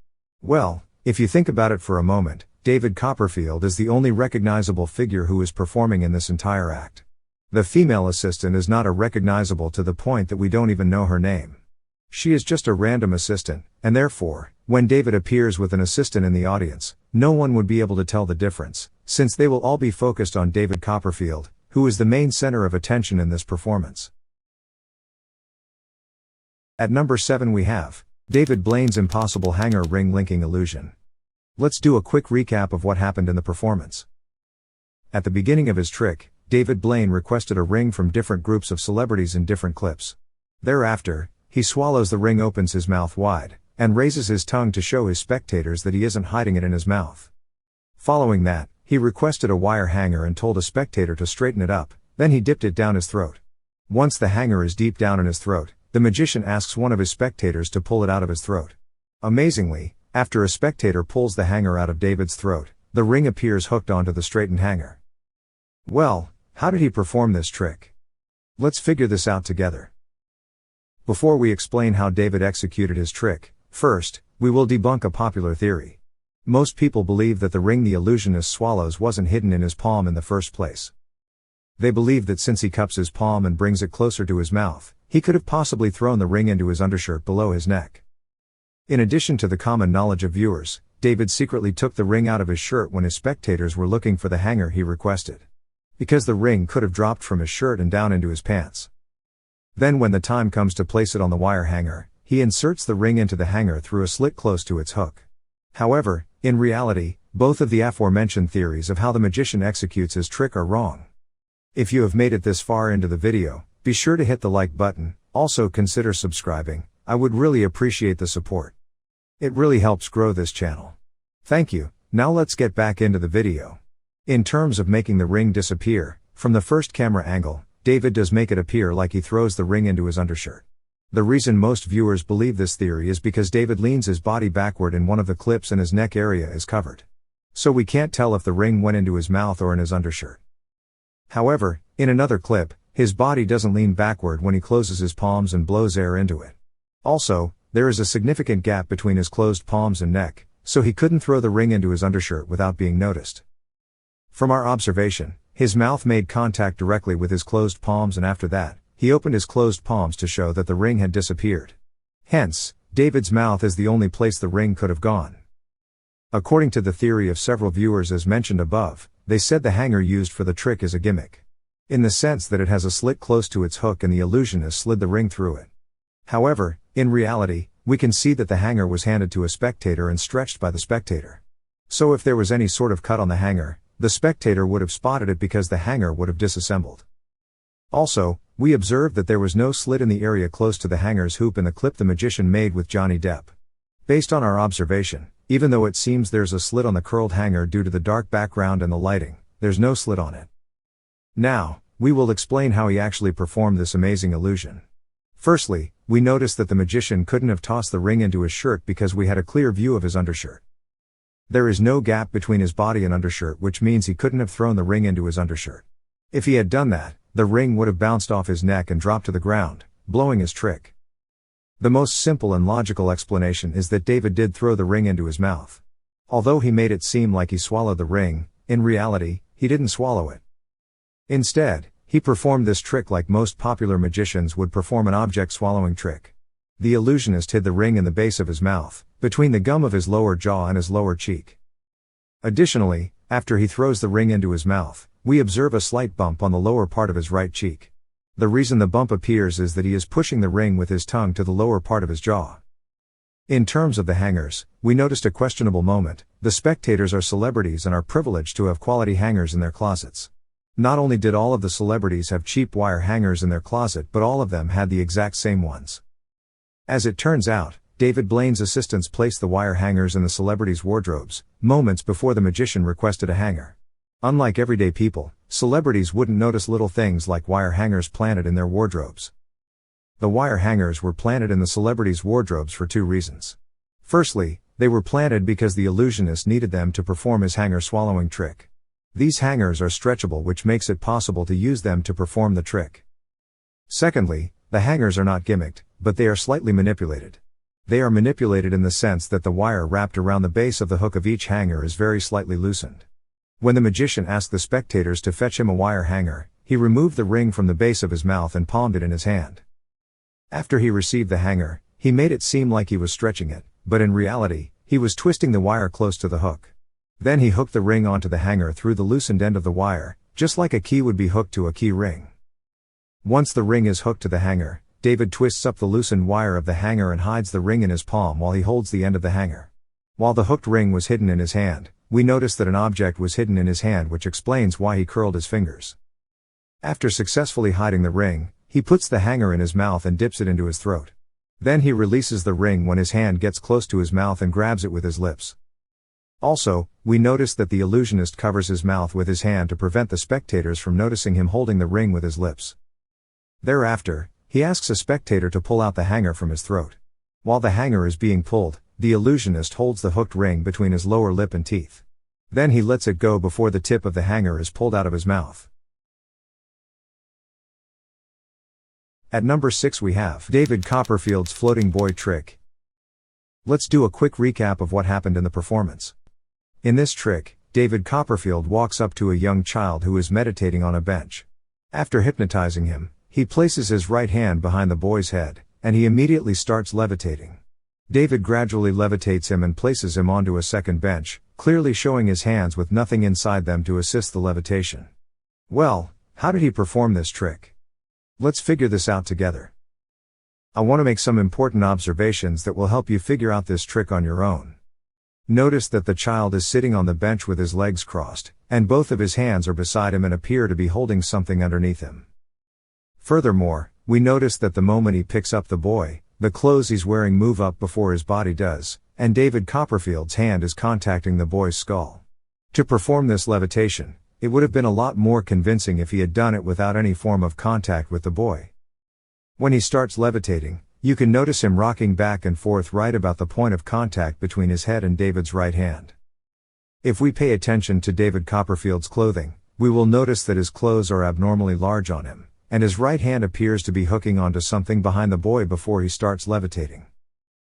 Well, if you think about it for a moment, David Copperfield is the only recognizable figure who is performing in this entire act. The female assistant is not recognizable to the point that we don't even know her name. She is just a random assistant, and therefore, when David appears with an assistant in the audience, no one would be able to tell the difference, since they will all be focused on David Copperfield, who is the main center of attention in this performance. At number 7 we have David Blaine's impossible hanger ring linking illusion. Let's do a quick recap of what happened in the performance. At the beginning of his trick, David Blaine requested a ring from different groups of celebrities in different clips. Thereafter, he swallows the ring, opens his mouth wide, and raises his tongue to show his spectators that he isn't hiding it in his mouth. Following that, he requested a wire hanger and told a spectator to straighten it up, then he dipped it down his throat. Once the hanger is deep down in his throat, the magician asks one of his spectators to pull it out of his throat. Amazingly, after a spectator pulls the hanger out of David's throat, the ring appears hooked onto the straightened hanger. Well, how did he perform this trick? Let's figure this out together. Before we explain how David executed his trick, first, we will debunk a popular theory. Most people believe that the ring the illusionist swallows wasn't hidden in his palm in the first place. They believe that since he cups his palm and brings it closer to his mouth, he could have possibly thrown the ring into his undershirt below his neck. In addition to the common knowledge of viewers, David secretly took the ring out of his shirt when his spectators were looking for the hanger he requested. Because the ring could have dropped from his shirt and down into his pants. Then when the time comes to place it on the wire hanger, he inserts the ring into the hanger through a slit close to its hook. However, in reality, both of the aforementioned theories of how the magician executes his trick are wrong. If you have made it this far into the video, be sure to hit the like button, also consider subscribing, I would really appreciate the support. It really helps grow this channel. Thank you. Now let's get back into the video. In terms of making the ring disappear, from the first camera angle, David does make it appear like he throws the ring into his undershirt. The reason most viewers believe this theory is because David leans his body backward in one of the clips and his neck area is covered. So we can't tell if the ring went into his mouth or in his undershirt. However, in another clip, his body doesn't lean backward when he closes his palms and blows air into it. Also, there is a significant gap between his closed palms and neck, so he couldn't throw the ring into his undershirt without being noticed. From our observation, his mouth made contact directly with his closed palms, and after that, he opened his closed palms to show that the ring had disappeared. Hence, David's mouth is the only place the ring could have gone. According to the theory of several viewers as mentioned above, they said the hanger used for the trick is a gimmick. In the sense that it has a slit close to its hook and the illusionist slid the ring through it. However, in reality, we can see that the hanger was handed to a spectator and stretched by the spectator. So if there was any sort of cut on the hanger, the spectator would have spotted it because the hanger would have disassembled. Also, we observed that there was no slit in the area close to the hanger's hoop in the clip the magician made with Johnny Depp. Based on our observation, even though it seems there's a slit on the curled hanger due to the dark background and the lighting, there's no slit on it. Now, we will explain how he actually performed this amazing illusion. Firstly, we noticed that the magician couldn't have tossed the ring into his shirt because we had a clear view of his undershirt. There is no gap between his body and undershirt, which means he couldn't have thrown the ring into his undershirt. If he had done that, the ring would have bounced off his neck and dropped to the ground, blowing his trick. The most simple and logical explanation is that David did throw the ring into his mouth. Although he made it seem like he swallowed the ring, in reality, he didn't swallow it. Instead, he performed this trick like most popular magicians would perform an object swallowing trick. The illusionist hid the ring in the base of his mouth, between the gum of his lower jaw and his lower cheek. Additionally, after he throws the ring into his mouth, we observe a slight bump on the lower part of his right cheek. The reason the bump appears is that he is pushing the ring with his tongue to the lower part of his jaw. In terms of the hangers, we noticed a questionable moment. The spectators are celebrities and are privileged to have quality hangers in their closets. Not only did all of the celebrities have cheap wire hangers in their closet, but all of them had the exact same ones. As it turns out, David Blaine's assistants placed the wire hangers in the celebrities' wardrobes, moments before the magician requested a hanger. Unlike everyday people, celebrities wouldn't notice little things like wire hangers planted in their wardrobes. The wire hangers were planted in the celebrities' wardrobes for two reasons. Firstly, they were planted because the illusionist needed them to perform his hanger swallowing trick. These hangers are stretchable, which makes it possible to use them to perform the trick. Secondly, the hangers are not gimmicked, but they are slightly manipulated. They are manipulated in the sense that the wire wrapped around the base of the hook of each hanger is very slightly loosened. When the magician asked the spectators to fetch him a wire hanger, he removed the ring from the base of his mouth and palmed it in his hand. After he received the hanger, he made it seem like he was stretching it, but in reality, he was twisting the wire close to the hook. Then he hooked the ring onto the hanger through the loosened end of the wire, just like a key would be hooked to a key ring. Once the ring is hooked to the hanger, David twists up the loosened wire of the hanger and hides the ring in his palm while he holds the end of the hanger. While the hooked ring was hidden in his hand, we noticed that an object was hidden in his hand, which explains why he curled his fingers. After successfully hiding the ring, he puts the hanger in his mouth and dips it into his throat. Then he releases the ring when his hand gets close to his mouth and grabs it with his lips. Also, we noticed that the illusionist covers his mouth with his hand to prevent the spectators from noticing him holding the ring with his lips. Thereafter, he asks a spectator to pull out the hanger from his throat. While the hanger is being pulled, the illusionist holds the hooked ring between his lower lip and teeth. Then he lets it go before the tip of the hanger is pulled out of his mouth. At number 6 we have David Copperfield's floating boy trick. Let's do a quick recap of what happened in the performance. In this trick, David Copperfield walks up to a young child who is meditating on a bench. After hypnotizing him, he places his right hand behind the boy's head, and he immediately starts levitating. David gradually levitates him and places him onto a second bench, clearly showing his hands with nothing inside them to assist the levitation. Well, how did he perform this trick? Let's figure this out together. I want to make some important observations that will help you figure out this trick on your own. Notice that the child is sitting on the bench with his legs crossed, and both of his hands are beside him and appear to be holding something underneath him. Furthermore, we notice that the moment he picks up the boy, the clothes he's wearing move up before his body does, and David Copperfield's hand is contacting the boy's skull. To perform this levitation, it would have been a lot more convincing if he had done it without any form of contact with the boy. When he starts levitating, you can notice him rocking back and forth right about the point of contact between his head and David's right hand. If we pay attention to David Copperfield's clothing, we will notice that his clothes are abnormally large on him, and his right hand appears to be hooking onto something behind the boy before he starts levitating.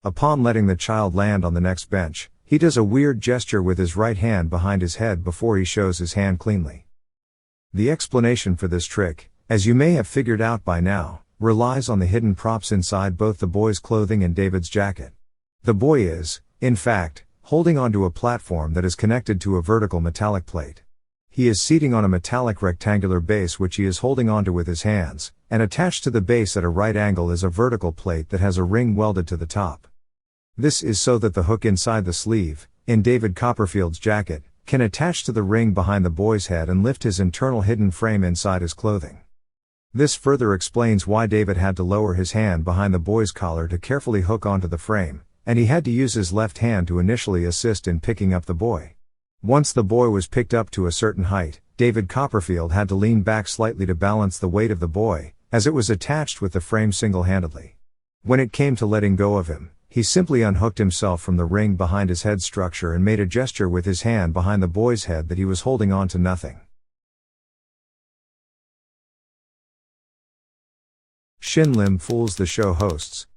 Upon letting the child land on the next bench, he does a weird gesture with his right hand behind his head before he shows his hand cleanly. The explanation for this trick, as you may have figured out by now, relies on the hidden props inside both the boy's clothing and David's jacket. The boy is, in fact, holding onto a platform that is connected to a vertical metallic plate. He is seating on a metallic rectangular base which he is holding onto with his hands, and attached to the base at a right angle is a vertical plate that has a ring welded to the top. This is so that the hook inside the sleeve, in David Copperfield's jacket, can attach to the ring behind the boy's head and lift his internal hidden frame inside his clothing. This further explains why David had to lower his hand behind the boy's collar to carefully hook onto the frame, and he had to use his left hand to initially assist in picking up the boy. Once the boy was picked up to a certain height, David Copperfield had to lean back slightly to balance the weight of the boy, as it was attached with the frame single-handedly. When it came to letting go of him, he simply unhooked himself from the ring behind his head structure and made a gesture with his hand behind the boy's head that he was holding on to nothing. Shin Lim fools the show hosts.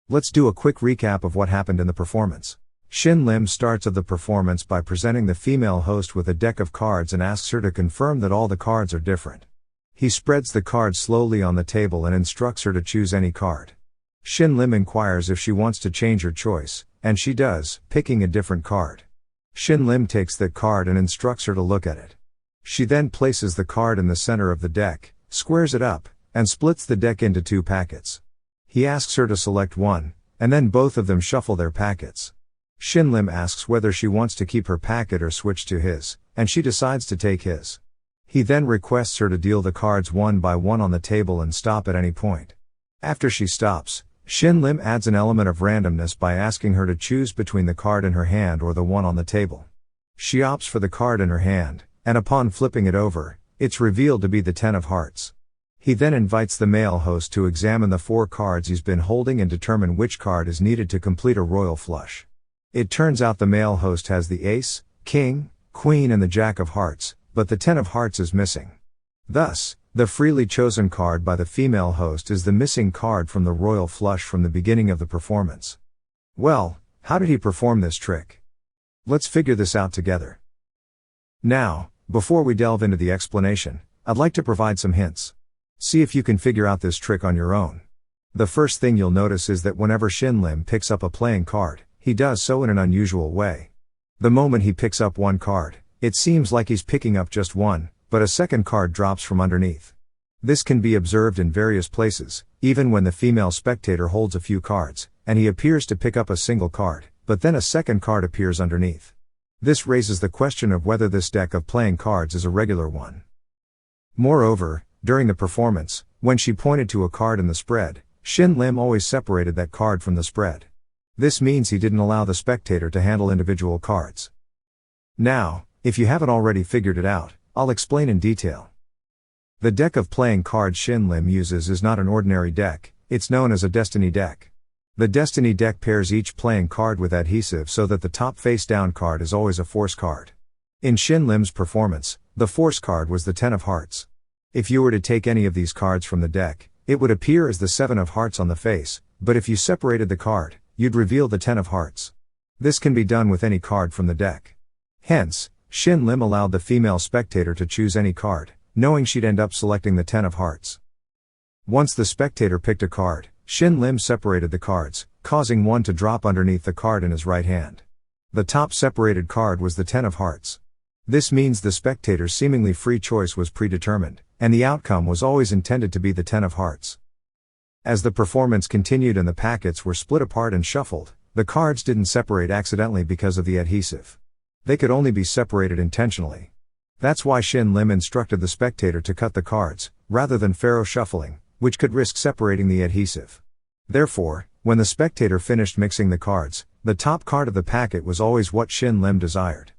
Let's do a quick recap of what happened in the performance. Shin Lim starts of the performance by presenting the female host with a deck of cards and asks her to confirm that all the cards are different. He spreads the cards slowly on the table and instructs her to choose any card. Shin Lim inquires if she wants to change her choice, and she does, picking a different card. Shin Lim takes that card and instructs her to look at it. She then places the card in the center of the deck, squares it up, and splits the deck into 2 packets. He asks her to select one, and then both of them shuffle their packets. Shin Lim asks whether she wants to keep her packet or switch to his, and she decides to take his. He then requests her to deal the cards one by one on the table and stop at any point. After she stops, Shin Lim adds an element of randomness by asking her to choose between the card in her hand or the one on the table. She opts for the card in her hand, and upon flipping it over, it's revealed to be the 10 of hearts. He then invites the male host to examine the 4 cards he's been holding and determine which card is needed to complete a royal flush. It turns out the male host has the ace, king, queen and the jack of hearts, but the 10 of hearts is missing. Thus, the freely chosen card by the female host is the missing card from the royal flush from the beginning of the performance. Well, how did he perform this trick? Let's figure this out together. Now, before we delve into the explanation, I'd like to provide some hints. See if you can figure out this trick on your own. The first thing you'll notice is that whenever Shin Lim picks up a playing card, he does so in an unusual way. The moment he picks up one card, it seems like he's picking up just one, but a second card drops from underneath. This can be observed in various places, even when the female spectator holds a few cards, and he appears to pick up a single card, but then a second card appears underneath. This raises the question of whether this deck of playing cards is a regular one. Moreover, during the performance, when she pointed to a card in the spread, Shin Lim always separated that card from the spread. This means he didn't allow the spectator to handle individual cards. Now, if you haven't already figured it out, I'll explain in detail. The deck of playing cards Shin Lim uses is not an ordinary deck, it's known as a destiny deck. The destiny deck pairs each playing card with adhesive so that the top face-down card is always a force card. In Shin Lim's performance, the force card was the 10 of hearts. If you were to take any of these cards from the deck, it would appear as the 7 of hearts on the face, but if you separated the card, you'd reveal the 10 of hearts. This can be done with any card from the deck. Hence, Shin Lim allowed the female spectator to choose any card, knowing she'd end up selecting the 10 of hearts. Once the spectator picked a card, Shin Lim separated the cards, causing one to drop underneath the card in his right hand. The top separated card was the 10 of hearts. This means the spectator's seemingly free choice was predetermined, and the outcome was always intended to be the 10 of hearts. As the performance continued and the packets were split apart and shuffled, the cards didn't separate accidentally because of the adhesive. They could only be separated intentionally. That's why Shin Lim instructed the spectator to cut the cards, rather than faro shuffling, which could risk separating the adhesive. Therefore, when the spectator finished mixing the cards, the top card of the packet was always what Shin Lim desired.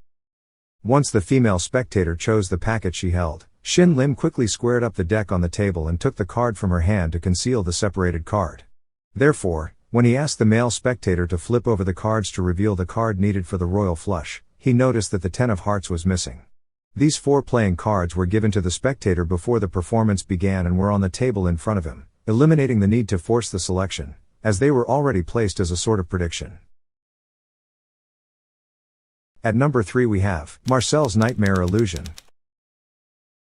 Once the female spectator chose the packet she held, Shin Lim quickly squared up the deck on the table and took the card from her hand to conceal the separated card. Therefore, when he asked the male spectator to flip over the cards to reveal the card needed for the royal flush, he noticed that the 10 of hearts was missing. These 4 playing cards were given to the spectator before the performance began and were on the table in front of him, eliminating the need to force the selection, as they were already placed as a sort of prediction. At number 3 we have Marcel's Nightmare Illusion.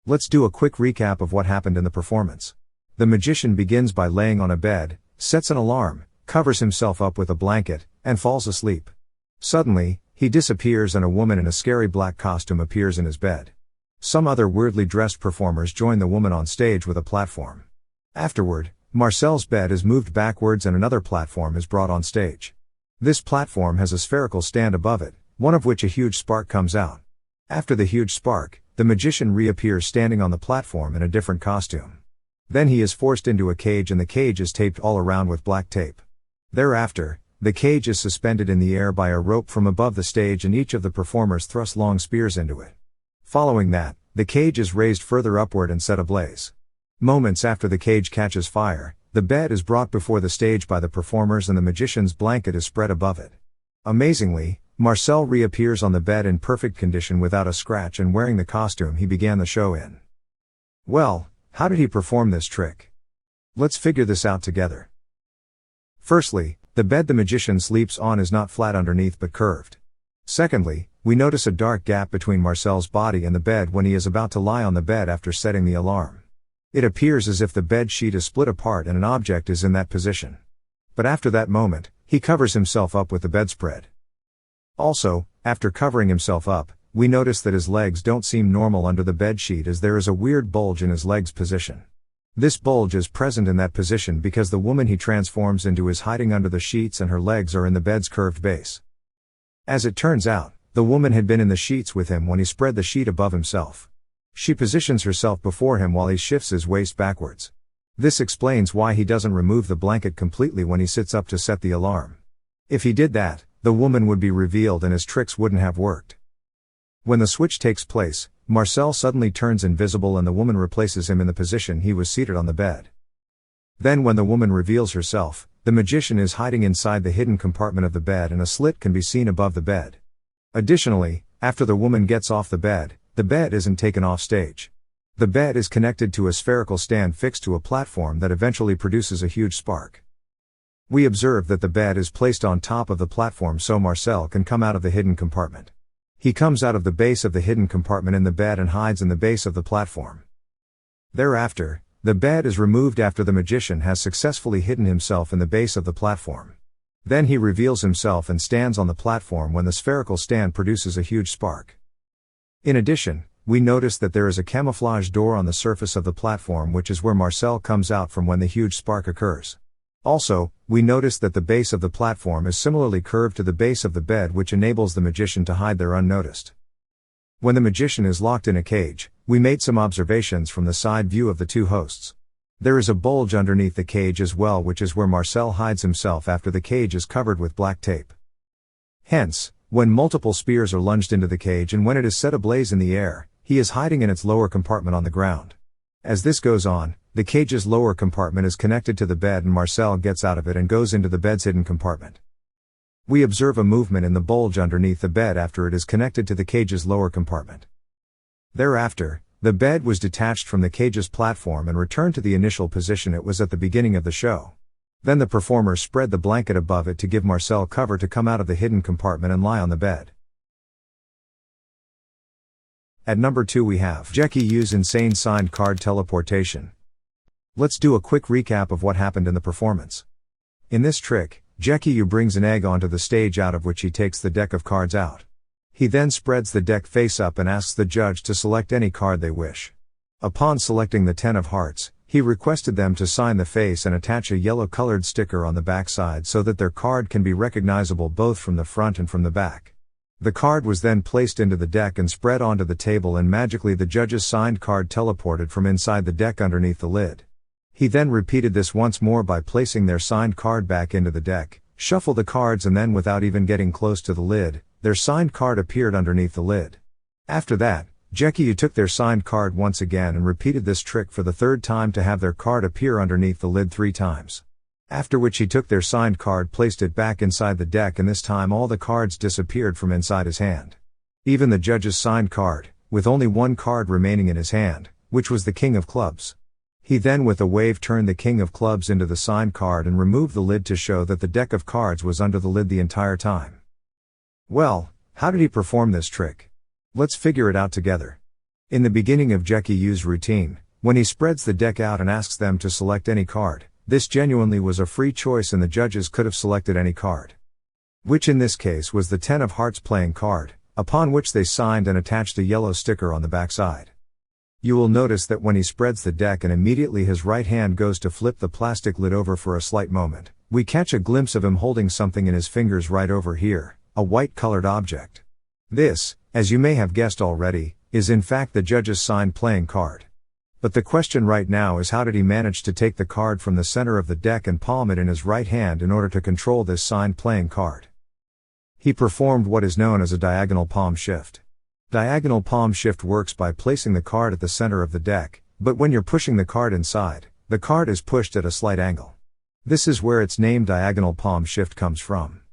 Let's do a quick recap of what happened in the performance. The magician begins by laying on a bed, sets an alarm, covers himself up with a blanket, and falls asleep. Suddenly, he disappears and a woman in a scary black costume appears in his bed. Some other weirdly dressed performers join the woman on stage with a platform. Afterward, Marcel's bed is moved backwards and another platform is brought on stage. This platform has a spherical stand above it, one of which a huge spark comes out. After the huge spark, the magician reappears standing on the platform in a different costume. Then he is forced into a cage and the cage is taped all around with black tape. Thereafter, the cage is suspended in the air by a rope from above the stage and each of the performers thrusts long spears into it. Following that, the cage is raised further upward and set ablaze. Moments after the cage catches fire, the bed is brought before the stage by the performers and the magician's blanket is spread above it. Amazingly, Marcel reappears on the bed in perfect condition without a scratch and wearing the costume he began the show in. Well, how did he perform this trick? Let's figure this out together. Firstly, the bed the magician sleeps on is not flat underneath but curved. Secondly, we notice a dark gap between Marcel's body and the bed when he is about to lie on the bed after setting the alarm. It appears as if the bed sheet is split apart and an object is in that position. But after that moment, he covers himself up with the bedspread. Also, after covering himself up, we notice that his legs don't seem normal under the bed sheet as there is a weird bulge in his legs position. This bulge is present in that position because the woman he transforms into is hiding under the sheets and her legs are in the bed's curved base. As it turns out, the woman had been in the sheets with him when he spread the sheet above himself. She positions herself before him while he shifts his waist backwards. This explains why he doesn't remove the blanket completely when he sits up to set the alarm. If he did that, the woman would be revealed and his tricks wouldn't have worked. When the switch takes place, Marcel suddenly turns invisible and the woman replaces him in the position he was seated on the bed. Then when the woman reveals herself, the magician is hiding inside the hidden compartment of the bed and a slit can be seen above the bed. Additionally, after the woman gets off the bed isn't taken off stage. The bed is connected to a spherical stand fixed to a platform that eventually produces a huge spark. We observe that the bed is placed on top of the platform so Marcel can come out of the hidden compartment. He comes out of the base of the hidden compartment in the bed and hides in the base of the platform. Thereafter, the bed is removed after the magician has successfully hidden himself in the base of the platform. Then he reveals himself and stands on the platform when the spherical stand produces a huge spark. In addition, we notice that there is a camouflage door on the surface of the platform which is where Marcel comes out from when the huge spark occurs. Also, we notice that the base of the platform is similarly curved to the base of the bed which enables the magician to hide there unnoticed. When the magician is locked in a cage, we made some observations from the side view of the two hosts. There is a bulge underneath the cage as well which is where Marcel hides himself after the cage is covered with black tape. Hence, when multiple spears are lunged into the cage and when it is set ablaze in the air, he is hiding in its lower compartment on the ground. As this goes on, the cage's lower compartment is connected to the bed and Marcel gets out of it and goes into the bed's hidden compartment. We observe a movement in the bulge underneath the bed after it is connected to the cage's lower compartment. Thereafter, the bed was detached from the cage's platform and returned to the initial position it was at the beginning of the show. Then the performers spread the blanket above it to give Marcel cover to come out of the hidden compartment and lie on the bed. At number 2 we have Jackie Yu's insane signed card teleportation. Let's do a quick recap of what happened in the performance. In this trick, Jackie Yu brings an egg onto the stage out of which he takes the deck of cards out. He then spreads the deck face up and asks the judge to select any card they wish. Upon selecting the 10 of hearts, he requested them to sign the face and attach a yellow-colored sticker on the backside so that their card can be recognizable both from the front and from the back. The card was then placed into the deck and spread onto the table and magically the judge's signed card teleported from inside the deck underneath the lid. He then repeated this once more by placing their signed card back into the deck, shuffle the cards and then without even getting close to the lid, their signed card appeared underneath the lid. After that, Jackie Yu took their signed card once again and repeated this trick for the third time to have their card appear underneath the lid 3 times. After which he took their signed card, placed it back inside the deck and this time all the cards disappeared from inside his hand. Even the judge's signed card, with only one card remaining in his hand, which was the King of Clubs. He then with a wave turned the King of Clubs into the signed card and removed the lid to show that the deck of cards was under the lid the entire time. Well, how did he perform this trick? Let's figure it out together. In the beginning of Jackie Yu's routine, when he spreads the deck out and asks them to select any card, this genuinely was a free choice and the judges could have selected any card. Which in this case was the 10 of hearts playing card, upon which they signed and attached a yellow sticker on the backside. You will notice that when he spreads the deck and immediately his right hand goes to flip the plastic lid over for a slight moment, we catch a glimpse of him holding something in his fingers right over here, a white colored object. This, as you may have guessed already, is in fact the judge's signed playing card. But the question right now is how did he manage to take the card from the center of the deck and palm it in his right hand in order to control this signed playing card? He performed what is known as a diagonal palm shift. Diagonal palm shift works by placing the card at the center of the deck, but when you're pushing the card inside, the card is pushed at a slight angle. This is where its name diagonal palm shift comes from.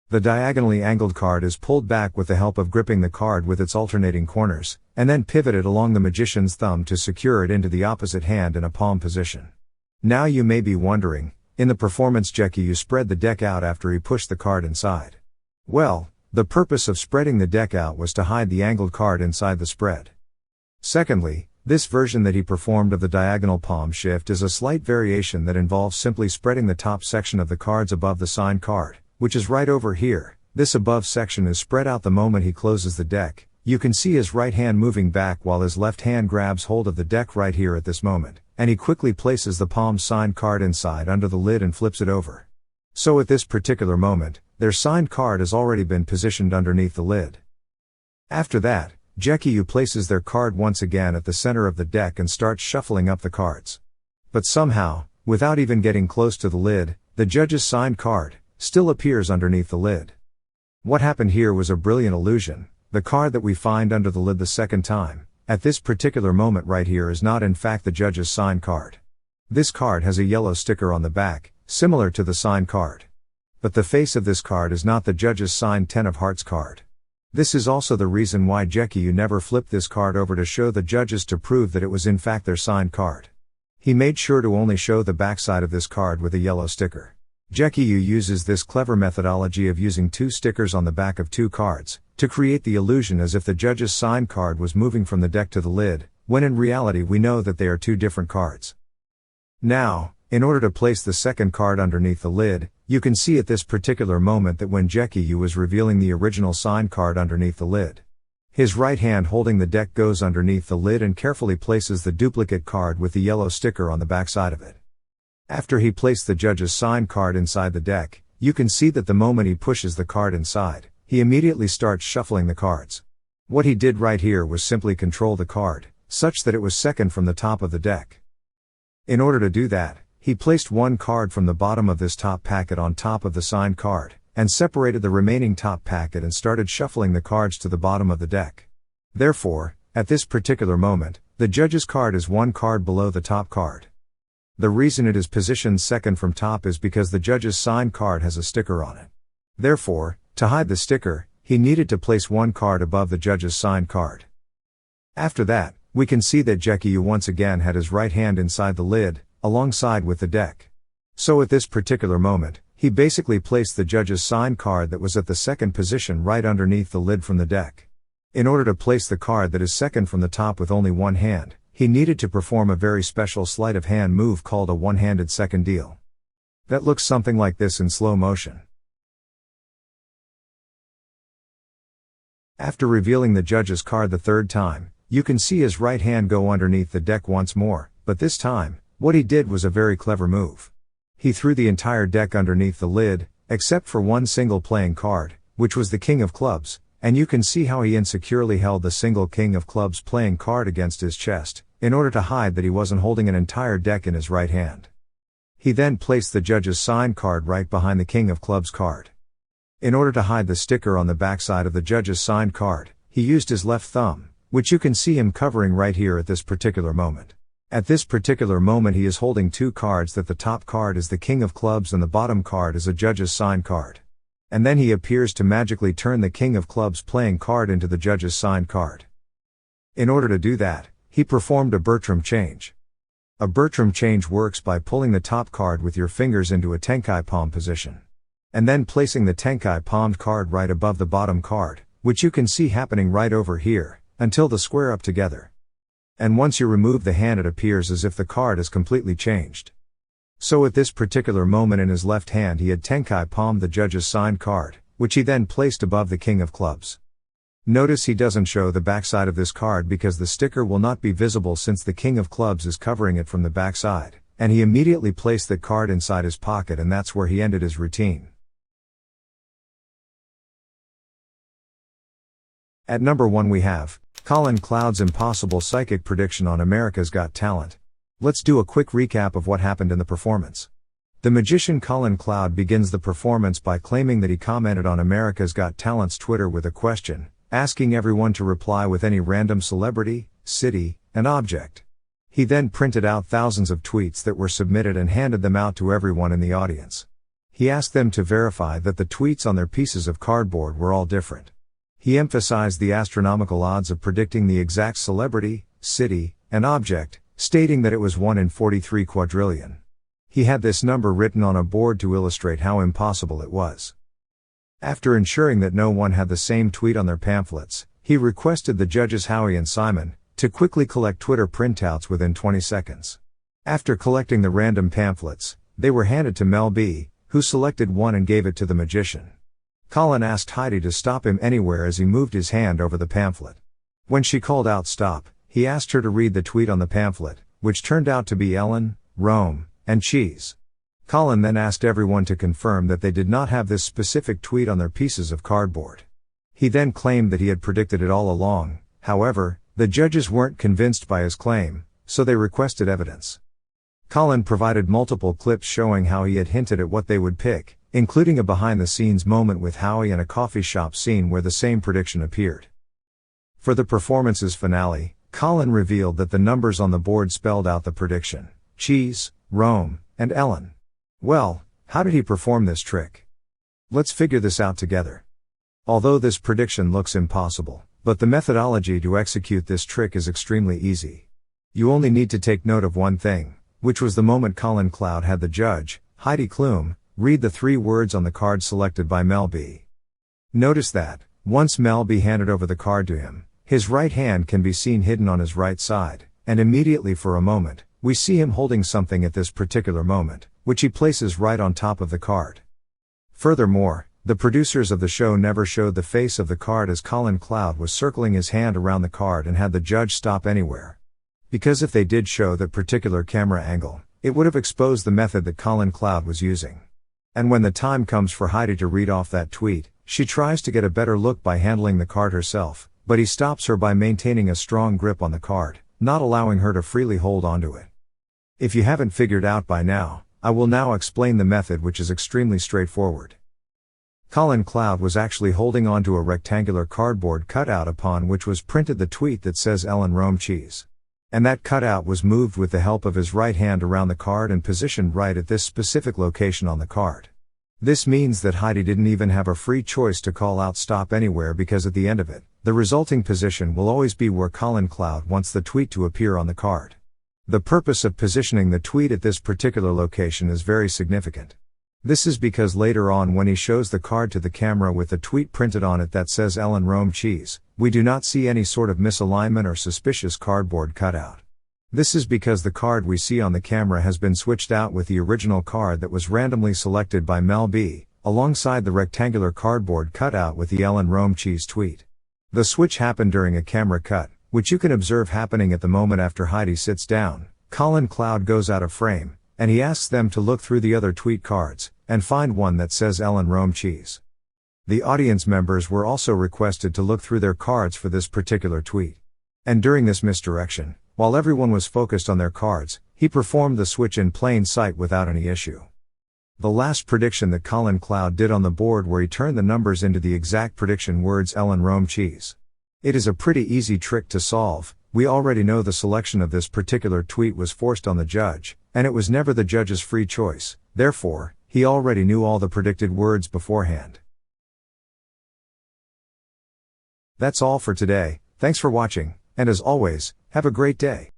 The diagonally angled card is pulled back with the help of gripping the card with its alternating corners, and then pivoted along the magician's thumb to secure it into the opposite hand in a palm position. Now you may be wondering, in the performance Jackie Yu spread the deck out after he pushed the card inside. Well, the purpose of spreading the deck out was to hide the angled card inside the spread. Secondly, this version that he performed of the diagonal palm shift is a slight variation that involves simply spreading the top section of the cards above the signed card, which is right over here. This above section is spread out the moment he closes the deck. You can see his right hand moving back while his left hand grabs hold of the deck right here at this moment, and he quickly places the palm signed card inside under the lid and flips it over. So at this particular moment, their signed card has already been positioned underneath the lid. After that, Jackie Yu places their card once again at the center of the deck and starts shuffling up the cards. But somehow, without even getting close to the lid, the judge's signed card still appears underneath the lid. What happened here was a brilliant illusion. The card that we find under the lid the second time at this particular moment right here is not in fact the judge's sign card. This card has a yellow sticker on the back, similar to the sign card. But the face of this card is not the judge's signed 10 of hearts card. This is also the reason why Jekiyu never flipped this card over to show the judges to prove that it was in fact their signed card. He made sure to only show the backside of this card with a yellow sticker. Jekiyu uses this clever methodology of using 2 stickers on the back of 2 cards, to create the illusion as if the judge's signed card was moving from the deck to the lid, when in reality we know that they are 2 different cards. Now, in order to place the second card underneath the lid, you can see at this particular moment that when Jekiyu was revealing the original signed card underneath the lid, his right hand holding the deck goes underneath the lid and carefully places the duplicate card with the yellow sticker on the backside of it. After he placed the judge's signed card inside the deck, you can see that the moment he pushes the card inside, he immediately starts shuffling the cards. What he did right here was simply control the card, such that it was second from the top of the deck. In order to do that, he placed 1 card from the bottom of this top packet on top of the signed card, and separated the remaining top packet and started shuffling the cards to the bottom of the deck. Therefore, at this particular moment, the judge's card is 1 card below the top card. The reason it is positioned second from top is because the judge's signed card has a sticker on it. Therefore, to hide the sticker, he needed to place 1 card above the judge's signed card. After that, we can see that Jekiyu once again had his right hand inside the lid, alongside with the deck. So at this particular moment, he basically placed the judge's signed card that was at the second position right underneath the lid from the deck. In order to place the card that is second from the top with only 1 hand, he needed to perform a very special sleight of hand move called a one-handed second deal. That looks something like this in slow motion. After revealing the judge's card the 3rd time, you can see his right hand go underneath the deck once more, but this time, what he did was a very clever move. He threw the entire deck underneath the lid, except for 1 single playing card, which was the King of Clubs, and you can see how he insecurely held the single King of Clubs playing card against his chest, in order to hide that he wasn't holding an entire deck in his right hand. He then placed the judge's signed card right behind the King of Clubs card. In order to hide the sticker on the backside of the judge's signed card, he used his left thumb, which you can see him covering right here at this particular moment. At this particular moment he is holding 2 cards, that the top card is the King of Clubs and the bottom card is a judge's signed card. And then he appears to magically turn the King of Clubs playing card into the judge's signed card. In order to do that, he performed a Bertram change. A Bertram change works by pulling the top card with your fingers into a Tenkai palm position, and then placing the Tenkai palmed card right above the bottom card, which you can see happening right over here, until the square up together. And once you remove the hand, it appears as if the card is completely changed. So at this particular moment in his left hand he had Tenkai palmed the judge's signed card, which he then placed above the King of Clubs. Notice he doesn't show the backside of this card because the sticker will not be visible since the King of Clubs is covering it from the backside, and he immediately placed the card inside his pocket, and that's where he ended his routine. At number 1 we have Colin Cloud's impossible psychic prediction on America's Got Talent. Let's do a quick recap of what happened in the performance. The magician Colin Cloud begins the performance by claiming that he commented on America's Got Talent's Twitter with a question, asking everyone to reply with any random celebrity, city, and object. He then printed out thousands of tweets that were submitted and handed them out to everyone in the audience. He asked them to verify that the tweets on their pieces of cardboard were all different. He emphasized the astronomical odds of predicting the exact celebrity, city, and object, stating that it was 1 in 43 quadrillion. He had this number written on a board to illustrate how impossible it was. After ensuring that no one had the same tweet on their pamphlets, he requested the judges Howie and Simon to quickly collect Twitter printouts within 20 seconds. After collecting the random pamphlets, they were handed to Mel B, who selected one and gave it to the magician. Colin asked Heidi to stop him anywhere as he moved his hand over the pamphlet. When she called out stop, he asked her to read the tweet on the pamphlet, which turned out to be Ellen, Rome, and cheese. Colin then asked everyone to confirm that they did not have this specific tweet on their pieces of cardboard. He then claimed that he had predicted it all along. However, the judges weren't convinced by his claim, so they requested evidence. Colin provided multiple clips showing how he had hinted at what they would pick, including a behind-the-scenes moment with Howie and a coffee shop scene where the same prediction appeared. For the performance's finale, Colin revealed that the numbers on the board spelled out the prediction: cheese, Rome, and Ellen. Well, how did he perform this trick? Let's figure this out together. Although this prediction looks impossible, but the methodology to execute this trick is extremely easy. You only need to take note of one thing, which was the moment Colin Cloud had the judge, Heidi Klum, read the 3 words on the card selected by Mel B. Notice that, once Mel B handed over the card to him, his right hand can be seen hidden on his right side, and immediately for a moment, we see him holding something at this particular moment, which he places right on top of the card. Furthermore, the producers of the show never showed the face of the card as Colin Cloud was circling his hand around the card and had the judge stop anywhere. Because if they did show that particular camera angle, it would have exposed the method that Colin Cloud was using. And when the time comes for Heidi to read off that tweet, she tries to get a better look by handling the card herself, but he stops her by maintaining a strong grip on the card, not allowing her to freely hold onto it. If you haven't figured out by now, I will now explain the method, which is extremely straightforward. Colin Cloud was actually holding onto a rectangular cardboard cutout upon which was printed the tweet that says Ellen Rome cheese. And that cutout was moved with the help of his right hand around the card and positioned right at this specific location on the card. This means that Heidi didn't even have a free choice to call out stop anywhere, because at the end of it, the resulting position will always be where Colin Cloud wants the tweet to appear on the card. The purpose of positioning the tweet at this particular location is very significant. This is because later on, when he shows the card to the camera with the tweet printed on it that says Ellen Rome cheese, we do not see any sort of misalignment or suspicious cardboard cutout. This is because the card we see on the camera has been switched out with the original card that was randomly selected by Mel B, alongside the rectangular cardboard cutout with the Ellen Rome cheese tweet. The switch happened during a camera cut, which you can observe happening at the moment after Heidi sits down. Colin Cloud goes out of frame, and he asks them to look through the other tweet cards, and find one that says Ellen Rome cheese. The audience members were also requested to look through their cards for this particular tweet. And during this misdirection, while everyone was focused on their cards, he performed the switch in plain sight without any issue. The last prediction that Colin Cloud did on the board, where he turned the numbers into the exact prediction words Ellen Rome cheese. It is a pretty easy trick to solve. We already know the selection of this particular tweet was forced on the judge, and it was never the judge's free choice. Therefore, he already knew all the predicted words beforehand. That's all for today. Thanks for watching, and as always, have a great day.